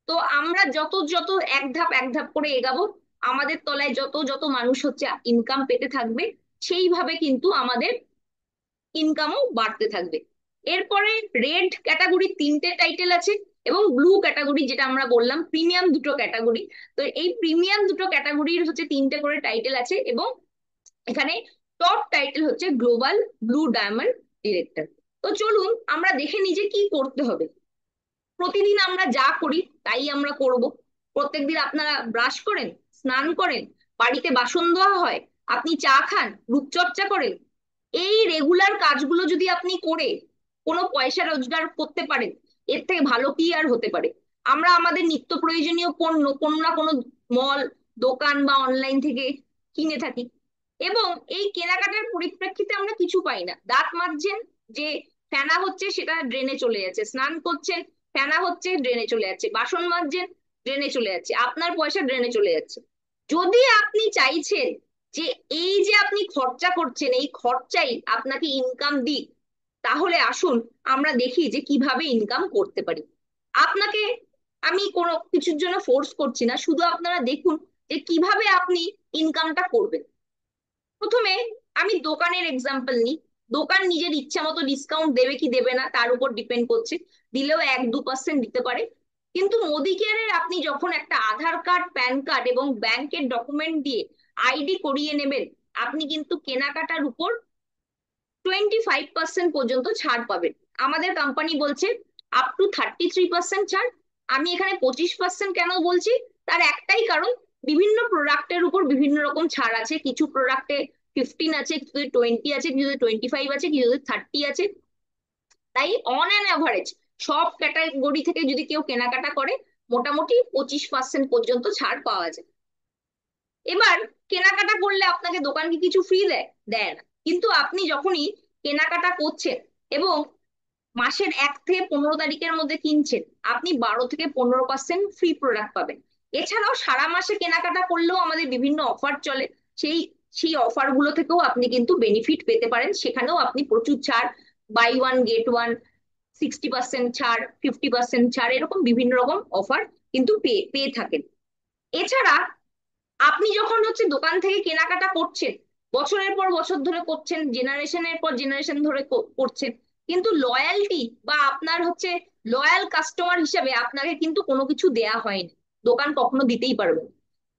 তো আমরা যত যত এক ধাপ এক ধাপ করে এগাবো, আমাদের তলায় যত যত মানুষ হচ্ছে ইনকাম পেতে থাকবে, সেইভাবে কিন্তু আমাদের ইনকামও বাড়তে থাকবে। এরপরে রেড ক্যাটাগরির 3টে টাইটেল আছে, এবং ব্লু ক্যাটাগরি, যেটা আমরা বললাম প্রিমিয়াম দুটো ক্যাটাগরি। তো এই প্রিমিয়াম দুটো ক্যাটাগরির হচ্ছে 3টে করে টাইটেল আছে, এবং এখানে টপ টাইটেল হচ্ছে গ্লোবাল ব্লু ডায়মন্ড ডিরেক্টর। তো চলুন আমরা দেখে নিই যে কি করতে হবে। প্রতিদিন আমরা যা করি তাই আমরা করব। প্রত্যেকদিন আপনারা ব্রাশ করেন, স্নান করেন, বাড়িতে বাসন ধোয়া হয়, আপনি চা খান, রূপচর্চা করেন, এই রেগুলার কাজগুলো যদি আপনি করে কোনো পয়সা রোজগার করতে পারেন, এর থেকে ভালো কি আর হতে পারে। আমরা আমাদের নিত্য প্রয়োজনীয় পণ্য কোনো না কোনো মল, দোকান বা অনলাইন থেকে কিনে থাকি, এবং এই কেনাকাটার পরিপ্রেক্ষিতে আমরা কিছু পাই না। দাঁত মাজছেন, যে ফেনা হচ্ছে সেটা ড্রেনে চলে যাচ্ছে, স্নান করছেন, ফেনা হচ্ছে ড্রেনে চলে যাচ্ছে, বাসন মাজছেন, ড্রেনে চলে যাচ্ছে, আপনার পয়সা ড্রেনে চলে যাচ্ছে। যদি আপনি চাইছেন যে এই যে আপনি খরচা করছেন, এই খরচাই আপনাকে ইনকাম দিক, তাহলে আসুন আমরা দেখি যে কিভাবে ইনকাম করতে পারি। আপনাকে আমি কোনো কিছুর জন্য ফোর্স করছি না, শুধু আপনারা দেখুন যে কিভাবে আপনি ইনকামটা করবেন। প্রথমে আমি দোকানের এক্সাম্পল নিই। দোকান নিজের ইচ্ছা মতো ডিসকাউন্ট দেবে কি দেবে না তার উপর ডিপেন্ড করছে, দিলেও 1-2% দিতে পারে। কিন্তু মোদি কেয়ারের আপনি যখন একটা আধার কার্ড, প্যান কার্ড এবং ব্যাংকের ডকুমেন্ট দিয়ে আইডি করিয়ে নেবেন, আপনি কিন্তু কেনাকাটার উপর 25% পর্যন্ত ছাড় পাবেন। আমাদের কোম্পানি বলছে আপ টু 33% ছাড়। আমি এখানে 25% কেন বলছি, তার একটাই কারণ, বিভিন্ন প্রোডাক্টের উপর বিভিন্ন রকম ছাড় আছে। কিছু প্রোডাক্টে 15 আছে, কিছু 20 আছে, কিছু 25 আছে, কিছু 30 আছে। তাই অন অ্যান অ্যাভারেজ সব ক্যাটাগরি থেকে যদি কেউ কেনাকাটা করে, মোটামুটি 25% পর্যন্ত ছাড় পাওয়া যায়। এবার কেনাকাটা করলে আপনাকে দোকান কি কিছু ফ্রি দেয়? দেয় না। কিন্তু আপনি যখনই কেনাকাটা করছেন এবং মাসের 1 থেকে 15 তারিখের মধ্যে কিনছেন, আপনি 12 থেকে 15% ফ্রি প্রোডাক্ট পাবেন। এছাড়াও সারা মাসে কেনাকাটা করলেও আমাদের বিভিন্ন অফার চলে, সেই সেই অফার গুলো থেকেও আপনি কিন্তু বেনিফিট পেতে পারেন, সেখানেও আপনি প্রচুর ছাড়, বাই ওয়ান গেট ওয়ান, 60% ছাড়, 50% ছাড়, এরকম বিভিন্ন রকম অফার কিন্তু পেয়ে পেয়ে থাকেন। এছাড়া আপনি যখন হচ্ছে দোকান থেকে কেনাকাটা করছেন, বছরের পর বছর ধরে করছেন, জেনারেশনের পর জেনারেশন ধরে করছেন, কিন্তু লয়ালটি বা আপনার হচ্ছে লয়াল কাস্টমার হিসেবে আপনাকে কিন্তু কোনো কিছু দেয়া হয়নি, দোকান কখনো দিতেই পারবে না।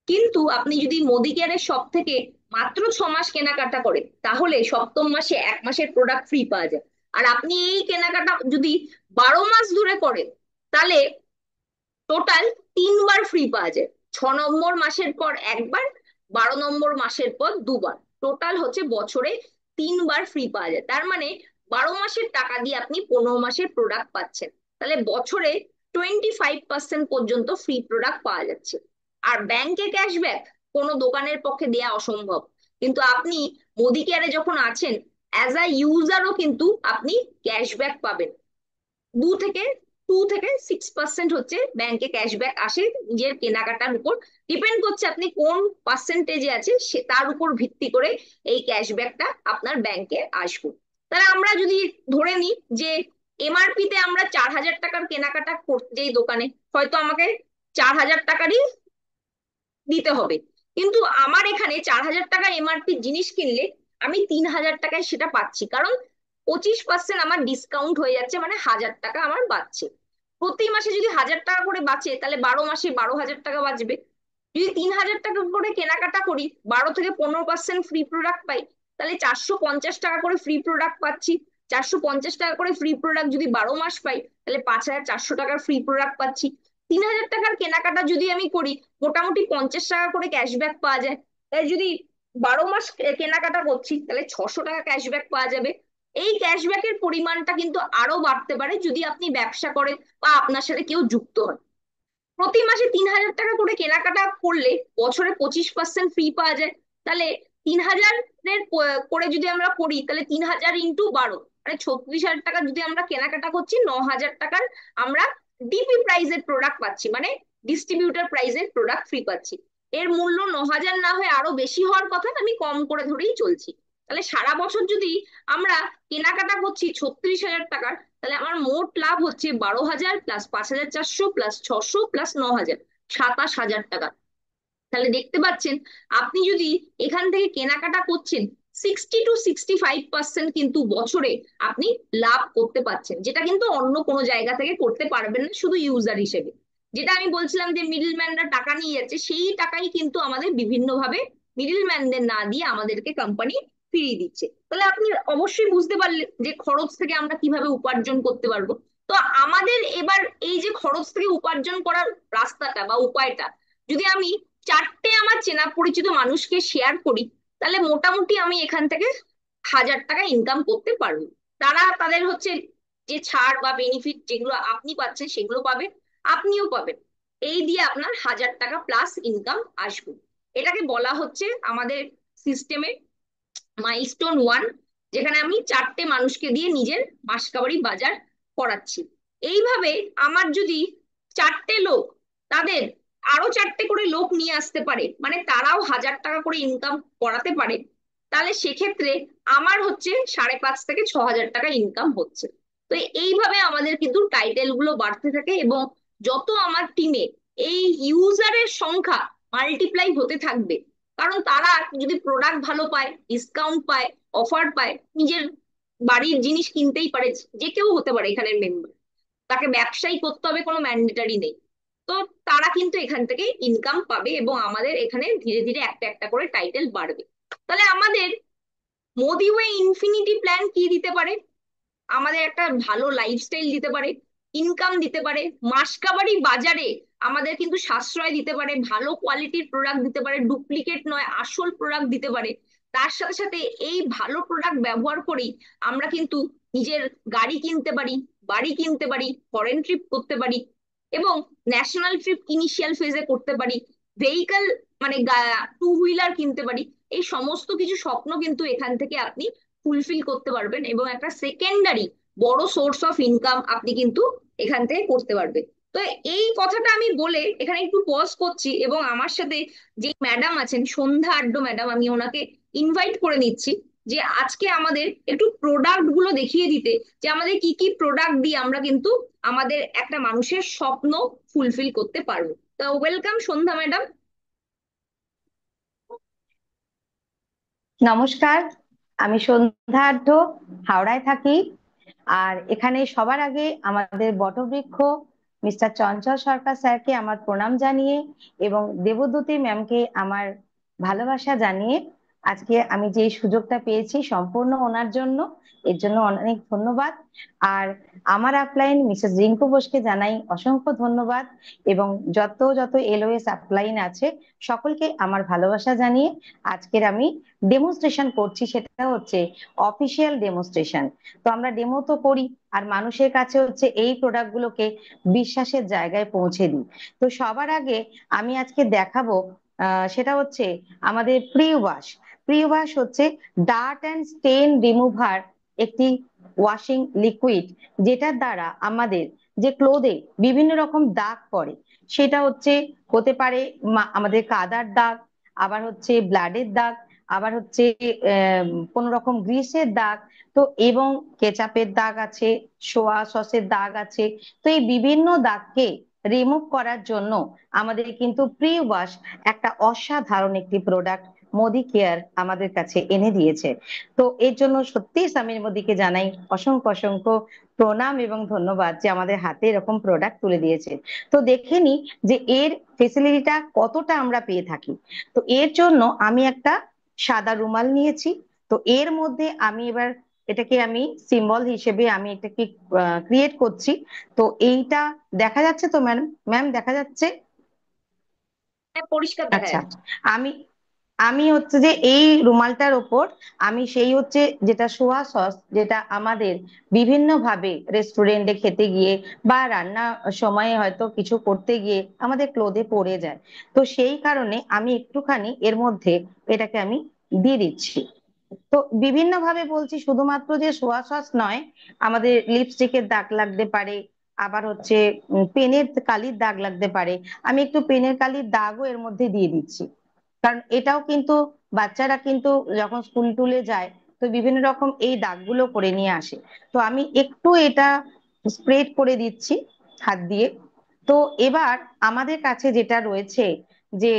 কিন্তু আপনি যদি মোদি কেয়ারের শপ থেকে মাত্র 6 মাস কেনাকাটা করেন, তাহলে সপ্তম মাসে 1 মাসের প্রোডাক্ট ফ্রি পাওয়া যায়। আর আপনি এই কেনাকাটা যদি 12 মাস ধরে করেন, তাহলে টোটাল 3 বার ফ্রি পাওয়া যায়। 6 নম্বর মাসের পর একবার, 12 নম্বর মাসের পর দুবার, টোটাল হচ্ছে বছরে 3 বার ফ্রি পাওয়া যায়। তার মানে 12 মাসের টাকা দিয়ে আপনি 15 মাসের প্রোডাক্ট পাচ্ছেন। তাহলে বছরে 25% পর্যন্ত ফ্রি প্রোডাক্ট পাওয়া যাচ্ছে। আর ব্যাংকে ক্যাশব্যাক কোনো দোকানের পক্ষে দেয়া অসম্ভব, কিন্তু আপনি মোদি কেয়ারে যখন আছেন, অ্যাজ আ ইউজারও কিন্তু আপনি ক্যাশব্যাক পাবেন। 2 থেকে 6% হচ্ছে ব্যাংকে ক্যাশব্যাক আসে, নিজের কেনাকাটার উপর ডিপেন্ড করছে আপনি কোন পার্সেন্টেজে আছে, সে তার উপর ভিত্তি করে এই ক্যাশব্যাকটা আপনার ব্যাংকে আসবে। তাহলে আমরা যদি ধরে নিই যে এমআরপি তে আমরা 4,000 টাকার কেনাকাটা করতে যেই দোকানে, হয়তো আমাকে 4,000 টাকারই দিতে হবে, কিন্তু আমার এখানে 4,000 টাকার এমআরপি জিনিস কিনলে আমি 3,000 টাকায় সেটা পাচ্ছি, কারণ 25% আমার ডিসকাউন্ট হয়ে যাচ্ছে, মানে 1,000 টাকা আমার বাঁচছে। প্রতি মাসে যদি 1,000 টাকা করে বাঁচে, তাহলে 12 মাসে 12,000 টাকা বাঁচবে। যদি 3,000 টাকা করে কেনাকাটা করি, 12 থেকে 15% ফ্রি প্রোডাক্ট পাই, তাহলে 450 টাকা করে ফ্রি প্রোডাক্ট পাচ্ছি। 450 টাকা করে ফ্রি প্রোডাক্ট যদি 12 মাস পাই, তাহলে 5,400 টাকার ফ্রি প্রোডাক্ট পাচ্ছি। 3,000 টাকার কেনাকাটা যদি আমি করি, মোটামুটি 50 টাকা করে ক্যাশব্যাক পাওয়া যায়। তাই যদি 12 মাস কেনাকাটা করছি, তাহলে 600 টাকা ক্যাশব্যাক পাওয়া যাবে। এই ক্যাশব্যাকের পরিমাণটা কিন্তু আরো বাড়তে পারে যদি আপনি ব্যবসা করেন বা আপনার সাথে কেউ যুক্ত হয়। প্রতি মাসে 3,000 টাকা করে কেনাকাটা করলে বছরে 25% ফ্রি পাওয়া যায়। তাহলে 3,000-এর করে যদি আমরা করি, তাহলে 3,000 × 12, মানে 36,000 টাকা যদি আমরা কেনাকাটা করছি, 9,000 টাকার আমরা ডিপি প্রাইজের প্রোডাক্ট পাচ্ছি, মানে ডিস্ট্রিবিউটার প্রাইজের প্রোডাক্ট ফ্রি পাচ্ছি। এর মূল্য 9,000 না হয়ে আরো বেশি হওয়ার কথা, আমি কম করে ধরেই চলছি। তাহলে সারা বছর যদি আমরা কেনাকাটা করছি 36,000 টাকার, তাহলে আমার মোট লাভ হচ্ছে 12,000 প্লাস 5,400 প্লাস 600 প্লাস 9,000, 27,000 টাকা। তাহলে দেখতে পাচ্ছেন, আপনি যদি এখান থেকে কেনাকাটা করছেন, 60 to 65% কিন্তু বছরে আপনি লাভ করতে পারছেন, যেটা কিন্তু অন্য কোনো জায়গা থেকে করতে পারবেন না, শুধু ইউজার হিসেবে। যেটা আমি বলছিলাম যে মিডল ম্যানরা টাকা নিয়ে যাচ্ছে, সেই টাকাই কিন্তু আমাদের বিভিন্ন ভাবে মিডল ম্যানদের না দিয়ে আমাদেরকে কোম্পানি ফিরিয়ে দিচ্ছে। তাহলে আপনি অবশ্যই বুঝতে পারলেন যে খরচ থেকে আমরা কিভাবে উপার্জন করতে পারবো। তো আমাদের এবার এই যে খরচ থেকে উপার্জন করার রাস্তাটা বা উপায়টা, যদি আমি 4টে আমার চেনা পরিচিত মানুষকে শেয়ার করি, তাহলে মোটামুটি আমি এখান থেকে 1,000 টাকা ইনকাম করতে পারবো। তারা তাদের হচ্ছে যে ছাড় বা বেনিফিট যেগুলো আপনি পাচ্ছেন সেগুলো পাবেন, আপনিও পাবেন। এই দিয়ে আপনার 1,000 টাকা প্লাস ইনকাম আসবে। এটাকে বলা হচ্ছে আমাদের সিস্টেমে মাইলস্টোন 1, যেখানে আমি 4টে মানুষকে দিয়ে নিজের মাসকাবারি বাজার করাচ্ছি। এইভাবে আমার যদি 4টে লোক তাদের আরো 4টে করে লোক নিয়ে আসতে পারে, মানে তারাও 1,000 টাকা করে ইনকাম করাতে পারে, তাহলে সেক্ষেত্রে আমার হচ্ছে 5,500 থেকে 6,000 টাকা ইনকাম হচ্ছে। তো এইভাবে আমাদের কিন্তু টাইটেল গুলো বাড়তে থাকে, এবং যত আমার টিমে এই ইউজারের সংখ্যা মাল্টিপ্লাই হতে থাকবে, কারণ তারা যদি প্রোডাক্ট ভালো পায়, ডিসকাউন্ট পায়, অফার পায়, নিজের বাড়ির জিনিস কিনতেই পারে, যে কেউ হতে পারে এখানের মেম্বার, তাকে ব্যবসায়ী করতে হবে কোনো ম্যান্ডেটারি নেই। তো তারা কিন্তু এখান থেকে ইনকাম পাবে, এবং আমাদের এখানে ধীরে ধীরে একটা একটা করে টাইটেল বাড়বে। তাহলে আমাদের মোদি ওয়ে ইনফিনিটি প্ল্যান কি দিতে পারে? আমাদের একটা ভালো লাইফস্টাইল দিতে পারে, ইনকাম দিতে পারে, মাসকাবারি বাজারে আমাদের কিন্তু সাশ্রয় দিতে পারে, ভালো কোয়ালিটির প্রোডাক্ট দিতে পারে, ডুপ্লিকেট নয় আসল প্রোডাক্ট দিতে পারে। তার সাথে সাথে এই ভালো প্রোডাক্ট ব্যবহার করেই আমরা কিন্তু নিজের গাড়ি কিনতে পারি, বাড়ি কিনতে পারি, ফরেন ট্রিপ করতে পারি, এবং ন্যাশনাল ট্রিপ ইনিশিয়াল ফেজে করতে পারি, ভেহিকল মানে 2 হুইলার কিনতে পারি। এই সমস্ত কিছু স্বপ্ন কিন্তু এখান থেকে আপনি ফুলফিল করতে পারবেন, এবং একটা সেকেন্ডারি বড় সোর্স অফ ইনকাম আপনি কিন্তু এখান থেকে করতে পারবেন। তো এই কথাটা আমি বলে এখানে একটু পজ করছি, এবং আমার সাথে যে ম্যাডাম আছেন সন্ধ্যা আড্ড ম্যাডাম, আমি ওনাকে ইনভাইট করে নিচ্ছি যে আজকে আমাদের একটু প্রোডাক্ট গুলো দেখিয়ে দিতে, যে আমাদের কি কি প্রোডাক্ট দিয়ে আমরা কিন্তু আমাদের একটা মানুষের স্বপ্ন ফুলফিল করতে পারবো। তো ওয়েলকাম সন্ধ্যা ম্যাডাম। নমস্কার। আমি সন্ধ্যা আঢ্য, হাওড়ায় থাকি। আর এখানে সবার আগে আমাদের বটবৃক্ষ মিস্টার চঞ্চল সরকার স্যারকে আমার প্রণাম জানিয়ে এবং দেবদ্যুতি ম্যামকে আমার ভালোবাসা জানিয়ে আজকে আমি যে সুযোগটা পেয়েছি সম্পূর্ণ ওনার জন্য, এর জন্য অনেক ধন্যবাদ। আর আমার আপলাইন মিসেস রিঙ্কু বোসকে জানাই অসংখ্য ধন্যবাদ। এবং যত যত এলওএস আপলাইন আছে সকলকে আমার ভালোবাসা জানিয়ে আজকের আমি ডেমনস্ট্রেশন করছি, সেটা হচ্ছে অফিসিয়াল ডেমনস্ট্রেশন। তো আমরা ডেমো তো করি, আর মানুষের কাছে হচ্ছে এই প্রোডাক্ট গুলোকে বিশ্বাসের জায়গায় পৌঁছে দিই। তো সবার আগে আমি আজকে দেখাবো সেটা হচ্ছে আমাদের প্রি ওয়াশ। প্রি ওয়াশ হচ্ছে ডার্ট অ্যান্ড স্টেন রিমুভার, একটি ওয়াশিং লিকুইড, যেটার দ্বারা আমাদের যে ক্লোদে বিভিন্ন রকম দাগ পড়ে, সেটা হচ্ছে হতে পারে আমাদের কাদার দাগ, আবার হচ্ছে ব্লাডের দাগ, আবার হচ্ছে কোন রকম গ্রিসের দাগ, তো এবং কেচাপের দাগ আছে, সোয়া সসের দাগ আছে। তো এই বিভিন্ন দাগকে রিমুভ করার জন্য আমাদের কিন্তু প্রি ওয়াশ একটা অসাধারণ একটি প্রোডাক্ট মোদি কেয়ার আমাদের কাছে এনে দিয়েছে। তো এর জন্য সত্যি সামির মোদিকে জানাই অসংখ্য অসংখ্য প্রণাম এবং ধন্যবাদ যে আমাদের হাতে এরকম প্রোডাক্ট তুলে দিয়েছে। তো দেখে নি যে এর ফেসিলিটিটা কতটা আমরা পেয়ে থাকি। তো এর জন্য আমি একটা সাদা রুমাল নিয়েছি। তো এর মধ্যে আমি এবার এটাকে আমি সিম্বল হিসেবে আমি এটাকে ক্রিয়েট করছি। তো এইটা দেখা যাচ্ছে তো ম্যাম? ম্যাম দেখা যাচ্ছে? হ্যাঁ, পরিষ্কার দেখা আচ্ছা। যাচ্ছে। আমি আমি হচ্ছে যে এই রুমালটার ওপর আমি সেই হচ্ছে যেটা সোয়া সস, যেটা আমাদের বিভিন্ন ভাবে রেস্টুরেন্টে খেতে গিয়ে বা রান্না সময়ে হয়তো কিছু করতে গিয়ে আমাদের ক্লোদে পড়ে যায়। তো সেই কারণে আমি একটুখানি এর মধ্যে এটাকে আমি দিয়ে দিচ্ছি। তো বিভিন্ন ভাবে বলছি, শুধুমাত্র যে সোয়া সস নয়, আমাদের লিপস্টিকের দাগ লাগতে পারে, আবার হচ্ছে পেনের কালির দাগ লাগতে পারে। আমি একটু পেনের কালির দাগও এর মধ্যে দিয়ে দিচ্ছি, কারণ এটাও কিন্তু বাচ্চারা কিন্তু যখন স্কুল টুলে যায় তো বিভিন্ন রকম এই দাগগুলো করে নিয়ে আসে। তো আমি একটু এটা স্প্রেড করে দিচ্ছি হাত দিয়ে। তো এবার আমাদের কাছে যেটা রয়েছে যে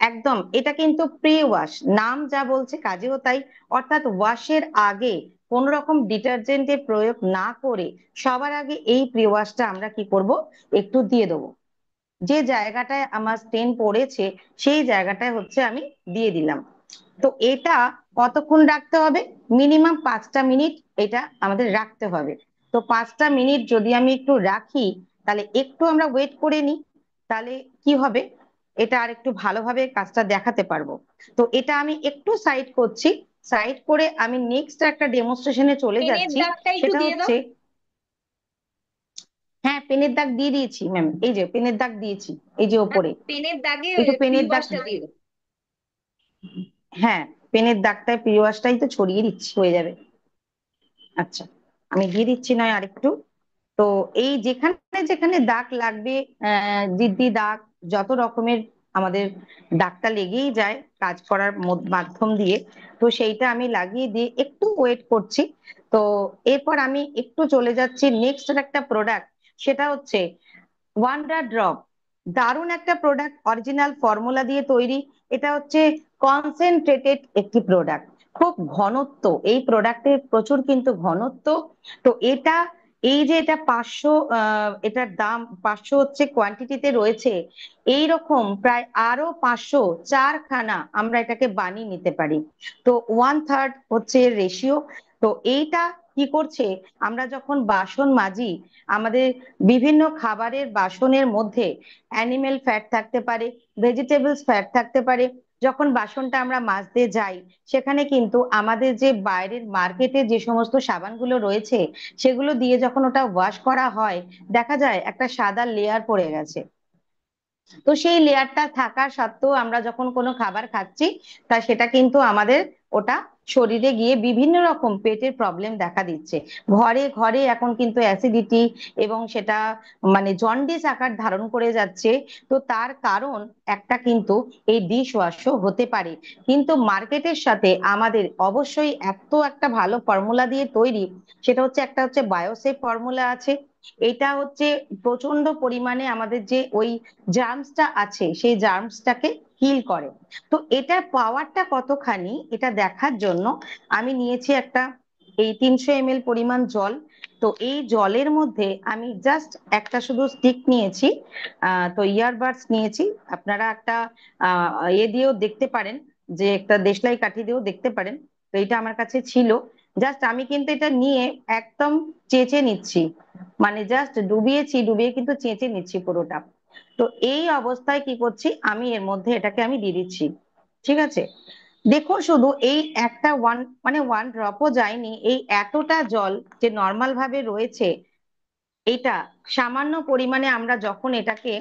একদম এটা কিন্তু প্রি ওয়াশ, নাম যা বলছে কাজেও তাই। অর্থাৎ ওয়াশের আগে কোন রকম ডিটারজেন্টের প্রয়োগ না করে সবার আগে এই প্রি ওয়াশটা আমরা কি করব, একটু দিয়ে দেবো। যে জায়গাটায় আমার স্টেন পড়েছে সেই জায়গাটায় হচ্ছে আমি দিয়ে দিলাম। তো এটা কতক্ষণ রাখতে হবে? মিনিমাম 5টা মিনিট এটা আমাদের রাখতে হবে। তো 5টা মিনিট যদি আমি একটু রাখি, তাহলে একটু আমরা ওয়েট করে নিই, তাহলে কি হবে, এটা আর একটু ভালোভাবে কাজটা দেখাতে পারবো। তো এটা আমি একটু সাইড করছি। সাইড করে আমি নেক্সট একটা ডেমনস্ট্রেশনে চলে পেনের যাচ্ছি। দাগটা একটু সেটা দিয়ে দাও। হচ্ছে, হ্যাঁ পেনের দাগ দিয়ে দিয়েছি ম্যাম, এই যে পেনের দাগ দিয়েছি, এই যে হ্যাঁ, ওপরে পেনের দাগে একটু প্রি পেনের দাগ। ওয়াশটা দিয়ে দাও। হ্যাঁ, পেনের দাগটায় পিওয়াসটাই তো ছড়িয়ে দিচ্ছি, হয়ে যাবে। আচ্ছা, আমি দিয়ে দিচ্ছি নয় আরেকটু। তো এই যেখানে যেখানে দাগ লাগবে, জিদ্দি দাগ, যত রকমের আমাদের দাগটা লেগেই যায় কাজ করার মাধ্যম দিয়ে, তো সেইটা আমি লাগিয়ে দিয়ে একটু ওয়েট করছি। তো এরপর আমি একটু চলে যাচ্ছি নেক্সট একটা প্রোডাক্ট, সেটা হচ্ছে ওয়ান্ডার ড্রপ। দারুণ একটা প্রোডাক্ট, অরিজিনাল ফর্মুলা দিয়ে তৈরি। এটা হচ্ছে কনসেন্ট্রেটেড একটি প্রোডাক্ট, খুব ঘনত্ব এই প্রোডাক্টের, প্রচুর কিন্তু ঘনত্ব। তো এটা এই যে এটা 500, এটার দাম 500 হচ্ছে কোয়ান্টিটিতে রয়েছে। এই রকম প্রায় আরো 504খানা আমরা এটাকে বানিয়ে নিতে পারি। তো 1/3 হচ্ছে রেশিও। তো এইটা কি করছে, আমরা যখন বাসন মাজি, আমাদের বিভিন্ন খাবারের বাসনের মধ্যে অ্যানিমেল ফ্যাট থাকতে পারে, ভেজিটেবলস ফ্যাট থাকতে পারে। যখন বাসনটা আমরা মাজতে যাই, সেখানে কিন্তু আমাদের যে বাইরের মার্কেটে যে সমস্ত সাবানগুলো রয়েছে সেগুলো দিয়ে যখন ওটা ওয়াশ করা হয়, দেখা যায় একটা সাদা লেয়ার পড়ে গেছে। তো সেই লেয়ারটা থাকা সত্ত্বেও আমরা যখন কোনো খাবার খাচ্ছি, তা সেটা কিন্তু আমাদের ওটা শরীরে গিয়ে বিভিন্ন রকম পেটের প্রবলেম দেখা দিচ্ছে। ঘরে ঘরে এখন কিন্তু অ্যাসিডিটি এবং সেটা মানে জন্ডিস আকার ধারণ করে যাচ্ছে। তো তার কারণ একটা কিন্তু এই ডিশ ওয়াশও হতে পারে। কিন্তু মার্কেটের সাথে আমাদের অবশ্যই এত একটা ভালো ফর্মুলা দিয়ে তৈরি, সেটা হচ্ছে একটা হচ্ছে বায়োসেফ ফর্মুলা আছে। এটা হচ্ছে প্রচন্ড পরিমাণে আমাদের যে ওই জার্মসটা আছে সেই জার্মসটাকে কিল করে। তো এটার পাওয়ারটা কতখানি এটা দেখার জন্য আমি নিয়েছি একটা এই 300 ml পরিমাণ জল। তো এই জলের মধ্যে আমি জাস্ট একটা শুধু স্টিক নিয়েছি, তো ইয়ারবাডস নিয়েছি। আপনারা একটা দিয়েও দেখতে পারেন, যে একটা দেশলাই কাঠি দিয়েও দেখতে পারেন। তো এটা আমার কাছে ছিল। জাস্ট আমি কিন্তু এটা নিয়ে একদম চেঁচে নিচ্ছি, মানে জাস্ট ডুবিয়েছি, ডুবিয়ে কিন্তু চেঁচে নিচ্ছি পুরোটা। তো এই অবস্থায় কি করছি, আমি এর মধ্যে এটাকে আমি দিয়ে দিচ্ছি। ঠিক আছে, দেখুন শুধু এই একটা ওয়ান ড্রপও যায়নি, এই এতটা জল যে নর্মাল ভাবে রয়েছে, এটা সামান্য পরিমাণে আমরা যখন এটাকে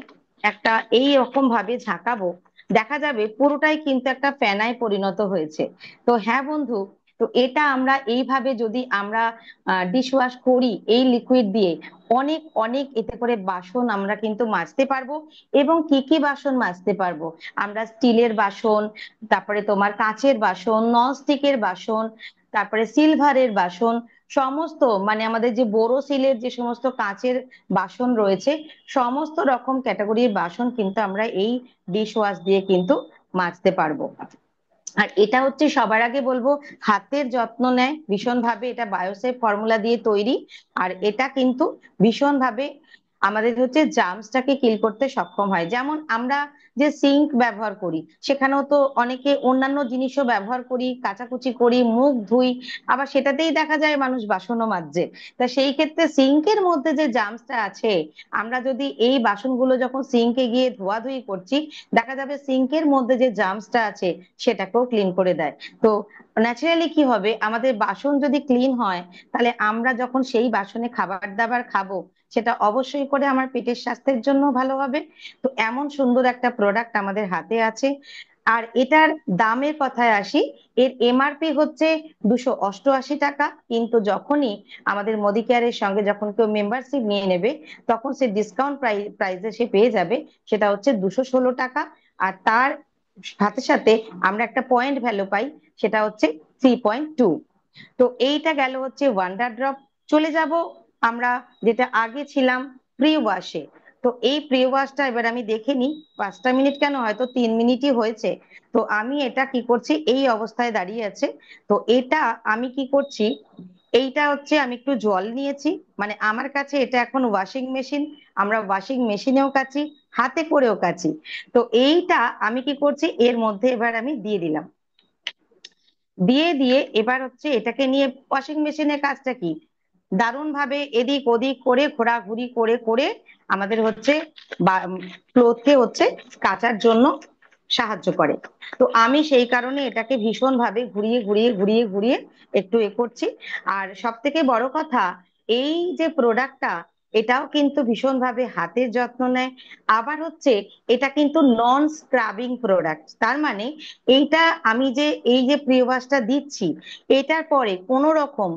একটা এই রকম ভাবে ঝাঁকাবো, দেখা যাবে পুরোটাই কিন্তু একটা ফেনায় পরিণত হয়েছে। তো হ্যাঁ বন্ধু, তো এটা আমরা এইভাবে যদি আমরা ডিশ ওয়াশ করি এই লিকুইড দিয়ে, অনেক অনেক এতে করে বাসন আমরা কিন্তু মাজতে পারবো। এবং কি কি বাসন মাজতে পারবো, আমরা স্টিলের বাসন, তারপরে তোমার কাঁচের বাসন, নন স্টিকের বাসন, তারপরে সিলভারের বাসন, সমস্ত মানে আমাদের যে বোরোসিলের যে সমস্ত কাঁচের বাসন রয়েছে, সমস্ত রকম ক্যাটাগরির বাসন কিন্তু আমরা এই ডিশ ওয়াশ দিয়ে কিন্তু মাজতে পারবো। আর এটা হচ্ছে সবার আগে বলবো, হাতের যত্ন নেয় ভীষণ ভাবে, এটা বায়োসেফ ফর্মুলা দিয়ে তৈরি। আর এটা কিন্তু ভীষণ ভাবে আমাদের হচ্ছে জার্মসটাকে কিল করতে সক্ষম হয়। যেমন আমরা যে সিঙ্ক ব্যবহার করি, সেখানেও তো অনেকে অন্যান্য জিনিসও ব্যবহার করি, কাচাকুচি করি, মুখ ধুই, আবার সেটাতেই দেখা যায় মানুষ বাসনও মাজছে। তা সেই ক্ষেত্রে সিঙ্কের মধ্যে যে জার্মসটা আছে, আমরা যদি এই বাসনগুলো যখন সিঙ্কে গিয়ে ধোয়াধুয়ি করছি, দেখা যাবে সিঙ্কের মধ্যে যে জার্মসটা আছে সেটাকেও ক্লিন করে দেয়। তো ন্যাচারালি কি হবে, আমাদের বাসন যদি ক্লিন হয়, তাহলে আমরা যখন সেই বাসনে খাবার দাবার খাবো, সেটা অবশ্যই করে আমার পেটের স্বাস্থ্যের জন্য ভালো হবে। তো এমন সুন্দর একটা প্রোডাক্ট আমাদের হাতে আছে। আর এটার দামের কথায় আসি, এর এমআরপি হচ্ছে 288 টাকা, কিন্তু যখনই আমাদের মোদি কেয়ারের সঙ্গে যখন কেউ মেম্বারশিপ নিয়ে নেবে, তখন সে ডিসকাউন্ট প্রাইসে সে পেয়ে যাবে, সেটা হচ্ছে 216 টাকা। আর তার সাথে সাথে আমরা একটা পয়েন্ট ভ্যালু পাই, সেটা হচ্ছে 3.2। তো এইটা গেল হচ্ছে ওয়ান্ডার ড্রপ। চলে যাব আমরা যেটা আগে ছিলাম প্রি ওয়াশে। তো এই প্রি ওয়াশটা এবার আমি দেখে নিই, 5টা মিনিট কেন, হয়তো 3 মিনিটই হয়েছে। তো আমি এটা কি করছি, এই অবস্থায় দাঁড়িয়ে আছে। তো এটা আমি কি করছি, এইটা হচ্ছে আমি একটু জল নিয়েছি, মানে আমার কাছে এটা এখন ওয়াশিং মেশিন, আমরা ওয়াশিং মেশিনেও কাচি, হাতে করেও কাচি। তো এইটা আমি কি করছি, এর মধ্যে এবার আমি দিয়ে দিলাম। দিয়ে দিয়ে এবার হচ্ছে এটাকে নিয়ে, ওয়াশিং মেশিনের কাজটা কি, দারুণ ভাবে এদিক ওদিক করে ঘোরাঘুরি করে করে আমাদের হচ্ছে ক্লোথকে হচ্ছে কাচার জন্য সাহায্য করে। তো আমি সেই কারণে এটাকে ভীষণ ভাবে ঘুরিয়ে ঘুরিয়ে ঘুরিয়ে ঘুরিয়ে একটু করছি। আর সব থেকে বড় কথা, এই যে প্রোডাক্টটা, এটাও কিন্তু ভীষণ ভাবে হাতের যত্ন নেয়। আবার হচ্ছে এটা কিন্তু নন স্ক্রাবিং প্রোডাক্ট, তার মানে এইটা আমি যে এই যে প্রি ওয়াশটা দিচ্ছি, এটার পরে কোনো রকম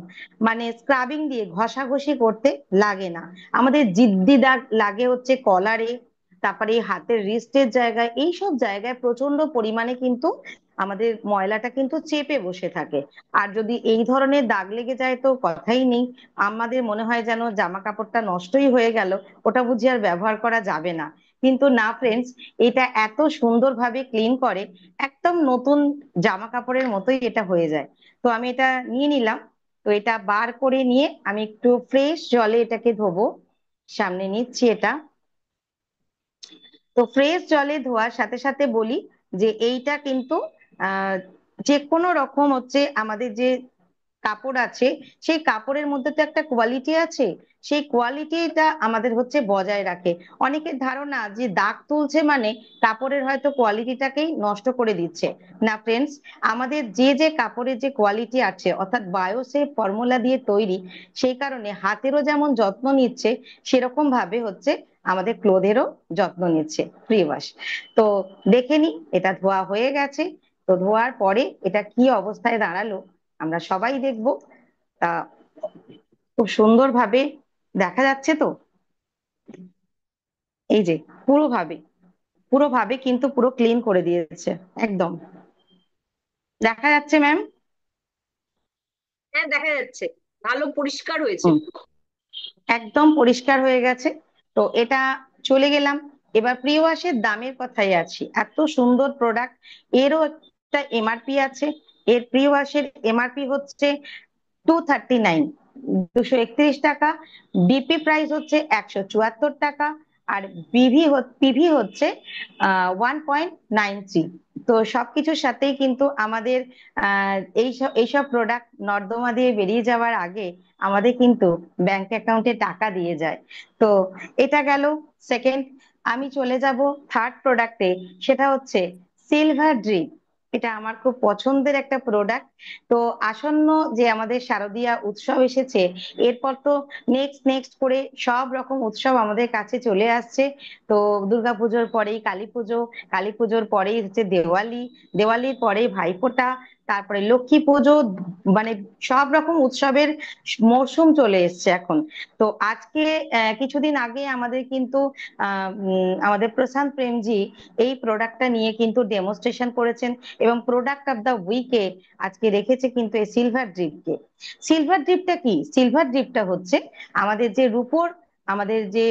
মানে স্ক্রাবিং দিয়ে ঘষাঘষি করতে লাগে না। আমাদের জিদ্দি দাগ লাগে হচ্ছে কলারে, তারপরে এই হাতের রিস্টের জায়গায়, এই সব জায়গায় প্রচন্ড পরিমাণে কিন্তু আমাদের ময়লাটা কিন্তু চেপে বসে থাকে। আর যদি এই ধরনের দাগ লেগে যায় তো কথাই নেই, আমাদের মনে হয় যেন জামা কাপড়টা নষ্টই হয়ে গেল, ওটা বুঝি আর ব্যবহার করা যাবে না। কিন্তু না ফ্রেন্ডস, এটা এত সুন্দরভাবে ক্লিন করে, একদম নতুন জামা কাপড়ের মতোই এটা হয়ে যায়। তো আমি এটা নিয়ে নিলাম। তো এটা বার করে নিয়ে আমি একটু ফ্রেশ জলে এটাকে ধোবো। সামনে নিচ্ছি এটা। তো ফ্রেশ জলে ধোয়ার সাথে সাথে বলি যে এইটা কিন্তু আহ যে কোনো রকম হচ্ছে আমাদের যে কাপড় আছে, সেই কাপড়ের মধ্যে তো একটা কোয়ালিটি আছে, সেই কোয়ালিটিটা আমাদের হচ্ছে বজায় রাখে। অনেকের ধারণা যে দাগ তুলছে মানে কাপড়ের হয়তো কোয়ালিটিটাকেই নষ্ট করে দিচ্ছে। না ফ্রেন্ডস, আমাদের যে যে কাপড়ের যে কোয়ালিটি আছে, অর্থাৎ বায়োসেফ ফর্মুলা দিয়ে তৈরি, সেই কারণে হাতেরও যেমন যত্ন নিচ্ছে, সেরকম ভাবে হচ্ছে আমাদের ক্লোথেরও যত্ন নিচ্ছে প্রি ওয়াশ। তো দেখে নি এটা ধোয়া হয়ে গেছে। তো ধোয়ার পরে এটা কি অবস্থায় দাঁড়ালো আমরা সবাই দেখবো। তা খুব সুন্দরভাবে দেখা যাচ্ছে তো, এই যে পুরোভাবে পুরোভাবে কিন্তু পুরো ক্লিন করে দিয়েছে একদম। দেখা যাচ্ছে ম্যাম? হ্যাঁ, দেখা যাচ্ছে, ভালো পরিষ্কার হয়েছে। হুম, একদম পরিষ্কার হয়ে গেছে। তো এটা চলে গেলাম। এবার প্রি ওয়াশের দামের কথাই আছি, এত সুন্দর প্রোডাক্ট, এরও একটা এমআরপি আছে। এর প্রি ওয়াশের এমআরপি হচ্ছে 239, 231 টাকা। ডিপি প্রাইস হচ্ছে 174 টাকা। আর পিভি হচ্ছে 1.93। তো সবকিছুর সাথেই কিন্তু আমাদের এইসব প্রোডাক্ট নর্দমা দিয়ে বেরিয়ে যাওয়ার আগে আমাদের কিন্তু ব্যাংক অ্যাকাউন্টে টাকা দিয়ে যায়। তো এটা গেল সেকেন্ড। আমি চলে যাব থার্ড প্রোডাক্টে, সেটা হচ্ছে সিলভার ড্রিপ। এটা আমার খুব পছন্দের একটা প্রোডাক্ট। তো আসন্ন যে আমাদের শারদীয়া উৎসব এসেছে, এরপর তো নেক্সট নেক্সট করে সব রকম উৎসব আমাদের কাছে চলে আসছে। তো দুর্গাপুজোর পরেই কালী পুজো, কালী পুজোর পরেই হচ্ছে দেওয়ালি, দেওয়ালির পরেই ভাইফোঁটা, তারপরে লক্ষ্মী পুজো, মানে সব রকম উৎসবের মরশুম চলে এসছে এখন। তো আজকে কিছুদিন আগে আমাদের কিন্তু আমাদের প্রশান্ত প্রেমজি এই প্রোডাক্টটা নিয়ে কিন্তু ডেমোস্ট্রেশন করেছেন, এবং প্রোডাক্ট অফ দা উইকে আজকে রেখেছে কিন্তু এই সিলভার ড্রিপকে। সিলভার ড্রিপটা কি? সিলভার ড্রিপটা হচ্ছে আমাদের যে রূপোর, আমাদের যে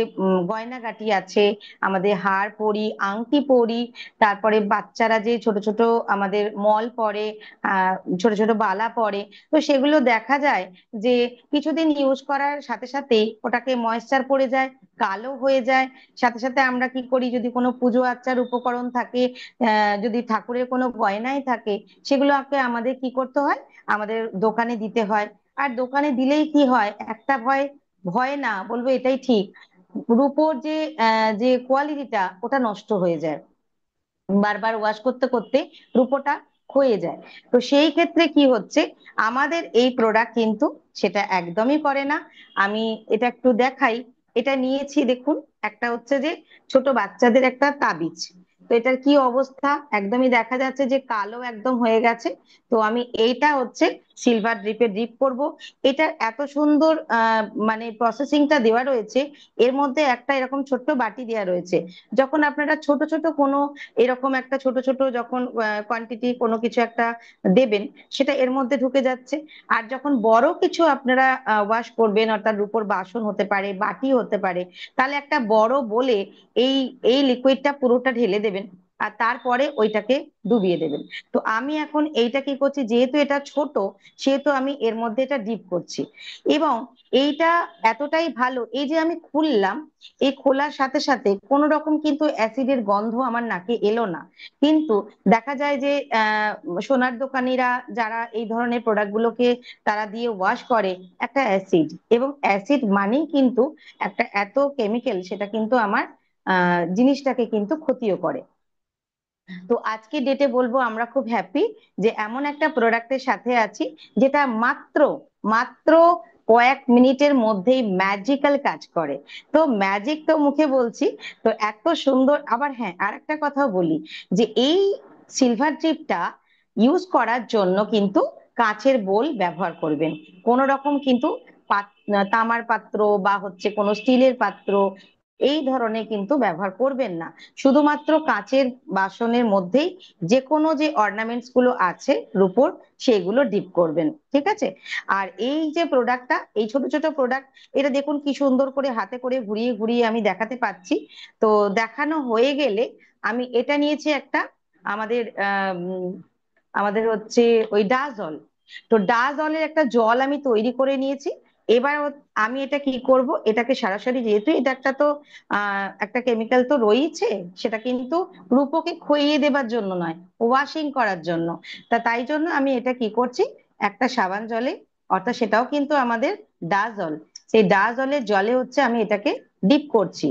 গয়নাগাটি আছে, আমাদের হার পরি, আংটি পরি, তারপরে বাচ্চারা যে ছোট ছোট আমাদের মল পরে, ছোট ছোট বালা পরে, তো সেগুলো দেখা যায় যে কিছুদিন ইউজ করার সাথে সাথেই ওটাকে ময়েশ্চার পড়ে যায়, কালো হয়ে যায়। সাথে সাথে আমরা কি করি, যদি কোনো পুজো আচ্চার উপকরণ থাকে, যদি ঠাকুরের কোনো গয়নাই থাকে, সেগুলোকে আমাদের কি করতে হয়, আমাদের দোকানে দিতে হয়। আর দোকানে দিলেই কি হয়, একটা ভয়, ভয় না বলবো এটাই ঠিক, রূপোর যে কোয়ালিটিটা ওটা নষ্ট হয়ে যায়, বারবার ওয়াশ করতে করতে রূপোটা ক্ষয়ে যায়। তো সেই ক্ষেত্রে কি হচ্ছে, আমাদের এই প্রোডাক্ট কিন্তু সেটা একদমই করে না। আমি এটা একটু দেখাই। এটা নিয়েছি দেখুন, একটা হচ্ছে যে ছোট বাচ্চাদের একটা তাবিজ। তো এটার কি অবস্থা, একদমই দেখা যাচ্ছে যে কালো একদম হয়ে গেছে। তো আমি এইটা হচ্ছে সিলভার ড্রিপে ড্রিপ করব। এটার এত সুন্দর মানে প্রসেসিংটা দেওয়া রয়েছে। এর মধ্যে একটা এরকম ছোট্ট বাটি দেওয়া রয়েছে। যখন আপনারা ছোট ছোট কোনো এরকম একটা ছোট ছোট যখন কোয়ান্টিটি কোনো কিছু একটা দেবেন, সেটা এর মধ্যে ঢুকে যাচ্ছে। আর যখন বড় কিছু আপনারা ওয়াশ করবেন, অর্থাৎ রূপোর বাসন হতে পারে, বাটি হতে পারে, তাহলে একটা বড় বলে এই এই লিকুইডটা পুরোটা ঢেলে দেবেন, আর তারপরে ওইটাকে ডুবিয়ে দেবেন। তো আমি এখন এইটা কি করছি, যেহেতু এটা ছোট, সেহেতু আমি এর মধ্যে এটা ডিপ করছি। এবং এইটা এতটাই ভালো, এই যে আমি খুললাম, এই খোলার সাথে সাথে কোনো রকম কিন্তু অ্যাসিডের গন্ধ আমার নাকে এলো না। কিন্তু দেখা যায় যে সোনার দোকানিরা যারা এই ধরনের প্রোডাক্ট গুলোকে তারা দিয়ে ওয়াশ করে, একটা অ্যাসিড, এবং অ্যাসিড মানেই কিন্তু একটা এত কেমিক্যাল, সেটা কিন্তু আমার জিনিসটাকে কিন্তু ক্ষতিও করে। তো আজকে ডেটে বলবো আমরা খুব হ্যাপি যে এমন একটা প্রোডাক্টের সাথে আছি, যেটা মাত্র মাত্র কয়েক মিনিটের মধ্যেই ম্যাজিক্যাল কাজ করে। তো ম্যাজিক তো মুখে বলছি, তো এত সুন্দর। আবার হ্যাঁ, আর একটা কথাও বলি, যে এই সিলভার চিপটা ইউজ করার জন্য কিন্তু কাঁচের বোল ব্যবহার করবেন। কোন রকম কিন্তু তামার পাত্র বা হচ্ছে কোনো স্টিলের পাত্র এই ধরনের কিন্তু ব্যবহার করবেন না। শুধুমাত্র কাঁচের বাসনের মধ্যেই যে কোনো যে অর্নামেন্টস গুলো আছে রূপোর, সেগুলো ডিপ করবেন, ঠিক আছে? আর এই যে প্রোডাক্টটা, এই ছোট ছোট প্রোডাক্ট, এটা দেখুন কি সুন্দর করে হাতে করে ঘুরিয়ে ঘুরিয়ে আমি দেখাতে পাচ্ছি। তো দেখানো হয়ে গেলে আমি এটা নিয়েছি একটা, আমাদের আমাদের হচ্ছে ওই ডাজল। তো ডাজলের একটা জল আমি তৈরি করে নিয়েছি। এবার আমি এটা কি করব, এটাকে সরাসরি, যেহেতু এটা একটা তো একটা কেমিক্যাল তো রয়েছে, সেটা কিন্তু রূপোকে খইয়ে দেবার জন্য নয়, ওয়াশিং করার জন্য। তাই জন্য আমি এটা কি করছি, একটা সাবান জলে, অর্থাৎ সেটাও কিন্তু আমাদের ডাজল, সেই ডাজলের জলে হচ্ছে আমি এটাকে ডিপ করছি।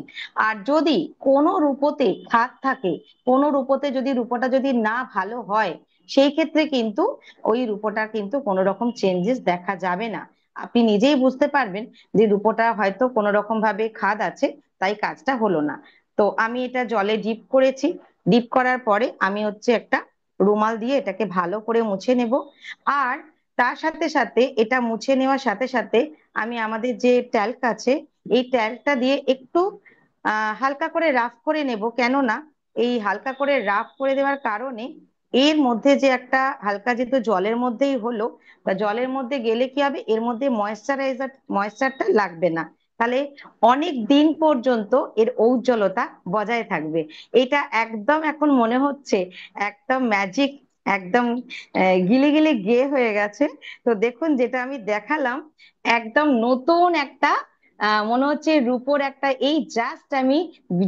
আর যদি কোনো রূপোতে খাদ থাকে, কোনো রূপোতে যদি রূপোটা যদি না ভালো হয়, সেই ক্ষেত্রে কিন্তু ওই রূপোটা কিন্তু কোনো রকম চেঞ্জেস দেখা যাবে না। আপনি নিজেই বুঝতে পারবেন যে রূপোটা হয়তো কোনো রকম ভাবে খাদ আছে, তাই কাজটা হলো না। তো আমি এটা জলে ডিপ করেছি। ডিপ করার পরে আমি হচ্ছে একটা রুমাল দিয়ে এটাকে ভালো করে মুছে নেব। আর তার সাথে সাথে এটা মুছে নেওয়ার সাথে সাথে আমি আমাদের যে ট্যাল্ক আছে এই ট্যাল্কটা দিয়ে একটু হালকা করে রাফ করে নেব। কেননা এই হালকা করে রাফ করে দেওয়ার কারণে এর মধ্যে যে একটা হালকা, যেহেতু জলের মধ্যেই হলো, তা জলের মধ্যে গেলে কি হবে, এর মধ্যে ময়েশ্চারটা লাগবে না। তাহলে অনেক দিন পর্যন্ত এর ঔজ্জ্বলতা বজায় থাকবে। এটা একদম এখন মনে হচ্ছে একদম ম্যাজিক, একদম গিলে গিলে গিয়ে হয়ে গেছে। তো দেখুন, যেটা আমি দেখালাম একদম নতুন একটা মনে হচ্ছে রূপোর একটা, এই জাস্ট আমি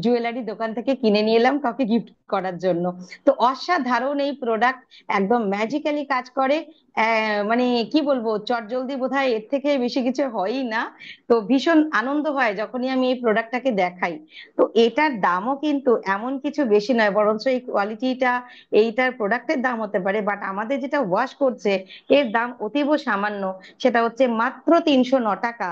জুয়েলারি দোকান থেকে কিনে নিয়ে এলাম কাউকে গিফট করার জন্য। তো অসাধারণ এই প্রোডাক্ট, একদম ম্যাজিক্যালি কাজ করে। মানে কি বলবো, চটজলদি বোধহয় এর থেকে বেশি কিছু হয়ই না। তো ভীষণ আনন্দ হয় যখনই আমি এই প্রোডাক্টটাকে দেখাই। তো এটার দামও কিন্তু এমন কিছু বেশি নয়, বরঞ্চ এই কোয়ালিটিটা, এইটার প্রোডাক্টের দাম হতে পারে, বাট আমাদের যেটা ওয়াশ করছে এর দাম অতীব সামান্য। সেটা হচ্ছে মাত্র 309 টাকা।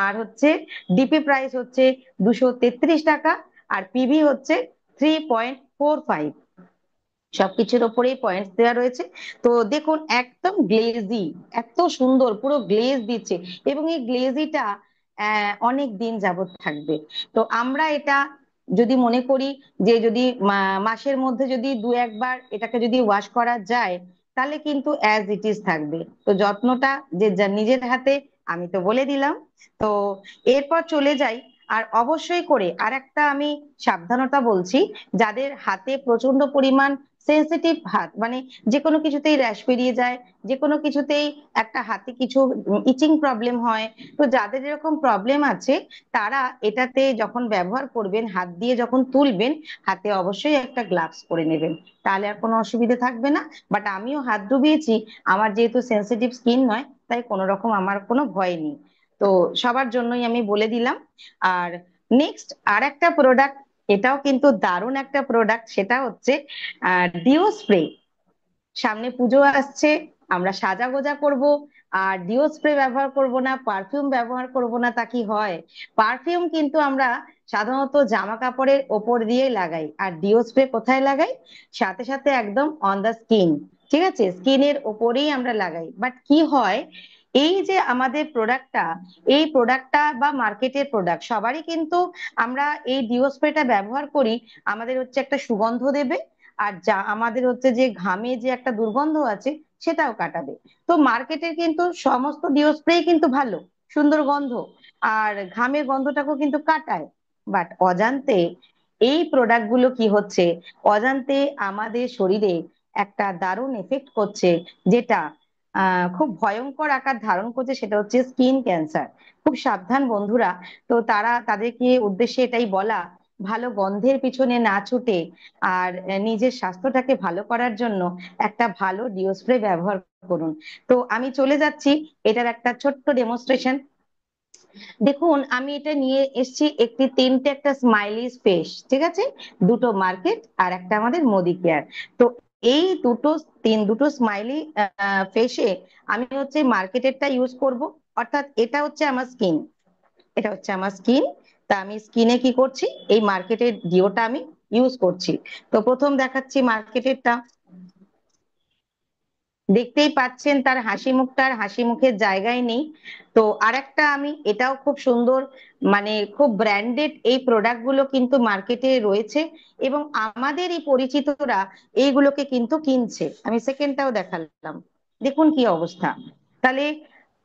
আর হচ্ছে ডিপি প্রাইস হচ্ছে 233 টাকা। আর পিভি হচ্ছে 3.45। সবকিছুর ওপরেই পয়েন্টস দেওয়া রয়েছে। তো দেখুন একদম গ্লেজি, এত সুন্দর পুরো গ্লেজ দিচ্ছে, এবং এই গ্লেজিটা অনেক দিন যাবত থাকবে। তো আমরা এটা যদি মনে করি যে যদি মাসের মধ্যে যদি দু একবার এটাকে যদি ওয়াশ করা যায়, তাহলে কিন্তু অ্যাজ ইট ইজ থাকবে। তো যত্নটা যে যার নিজের হাতে, আমি তো বলে দিলাম। তো এরপর চলে যাই। আর অবশ্যই করে আর একটা আমি সাবধানতা বলছি, যাদের হাতে প্রচন্ড পরিমাণ সেন্সিটিভ হাত, মানে যে কোনো কিছুতেই র্যাশ বেরিয়ে যায়, যে কোনো কিছুতেই একটা হাতে কিছু ইচিং প্রবলেম হয়, তো যাদের এরকম প্রবলেম আছে তারা এটাতে যখন ব্যবহার করবেন, হাত দিয়ে যখন তুলবেন, হাতে অবশ্যই একটা গ্লাভস পরে নেবেন, তাহলে আর কোনো অসুবিধা থাকবে না। বাট আমিও হাত ডুবিয়েছি, আমার যেহেতু সেন্সিটিভ স্কিন নয়, তাই কোনো রকম আমার কোনো ভয় নেই। তো সবার জন্যই আমি বলে দিলাম। আর নেক্সট আর একটা প্রোডাক্ট, এটাও কিন্তু দারুণ একটা প্রোডাক্ট, সেটা হচ্ছে ডিও স্প্রে। সামনে পুজো আসছে, আমরা সাজাগোজা করব, আর ডিও স্প্রে ব্যবহার করব না, পারফিউম ব্যবহার করব না, তা কি হয়? পারফিউম কিন্তু আমরা সাধারণত জামা কাপড়ের ওপর দিয়ে লাগাই, আর ডিও স্প্রে কোথায় লাগাই? সাথে সাথে একদম অন দা স্কিন। ঠিক আছে, স্কিনের ওপরেই আমরা লাগাই। বাট কি হয়, এই যে আমাদের প্রোডাক্টটা, এই প্রোডাক্টটা বা মার্কেটের প্রোডাক্ট সবারই কিন্তু, আমরা এই ডিও স্প্রেটা ব্যবহার করি, আমাদের হচ্ছে একটা সুগন্ধ দেবে, আর যা আমাদের হচ্ছে যে ঘামে যে একটা দুর্গন্ধ আছে সেটাও কাটাবে। তো মার্কেটের কিন্তু সমস্ত ডিও স্প্রে কিন্তু ভালো, সুন্দর গন্ধ, আর ঘামের গন্ধটাকেও কিন্তু কাটায়। বাট অজান্তে এই প্রোডাক্ট গুলো কি হচ্ছে, অজান্তে আমাদের শরীরে একটা দারুণ এফেক্ট করছে, যেটা খুব ভয়ঙ্কর আকার ধারণ করছে, সেটা হচ্ছে স্কিন ক্যান্সার। খুব সাবধান বন্ধুরা। তো তাদেরকে উদ্দেশ্যে এটাই বলা, ভালো গন্ধের পিছনে না ছুটে, আর নিজের স্বাস্থ্যটাকে ভালো করার জন্য একটা ভালো ডিও স্প্রে ব্যবহার করুন। তো আমি চলে যাচ্ছি এটার একটা ছোট্ট ডেমনস্ট্রেশন। দেখুন, আমি এটা নিয়ে এসেছি একটি তিনটে, একটা স্মাইলি ফেস, ঠিক আছে, দুটো মার্কেট আর একটা আমাদের মোদি কেয়ার। তো এই দুটো স্মাইলি ফেসে আমি হচ্ছে মার্কেটেরটা ইউজ করব। অর্থাৎ এটা হচ্ছে আমার স্কিন, এটা হচ্ছে আমার স্কিন। তা আমি স্কিনে কি করছি, এই মার্কেটের ডিওটা আমি ইউজ করছি। তো প্রথম দেখাচ্ছি মার্কেটেরটা। দেখতেই পাচ্ছেন তার হাসি মুখটা, আর হাসি মুখের জায়গায় নেই। তো আরেকটা আমি, এটাও খুব সুন্দর, মানে খুব ব্র্যান্ডেড এই প্রোডাক্ট গুলো কিন্তু মার্কেটে রয়েছে, এবং আমাদের এই পরিচিতরা এইগুলোকে কিন্তু কিনছে। আমি সেকেন্ডটাও দেখালাম, দেখুন কি অবস্থা। তাহলে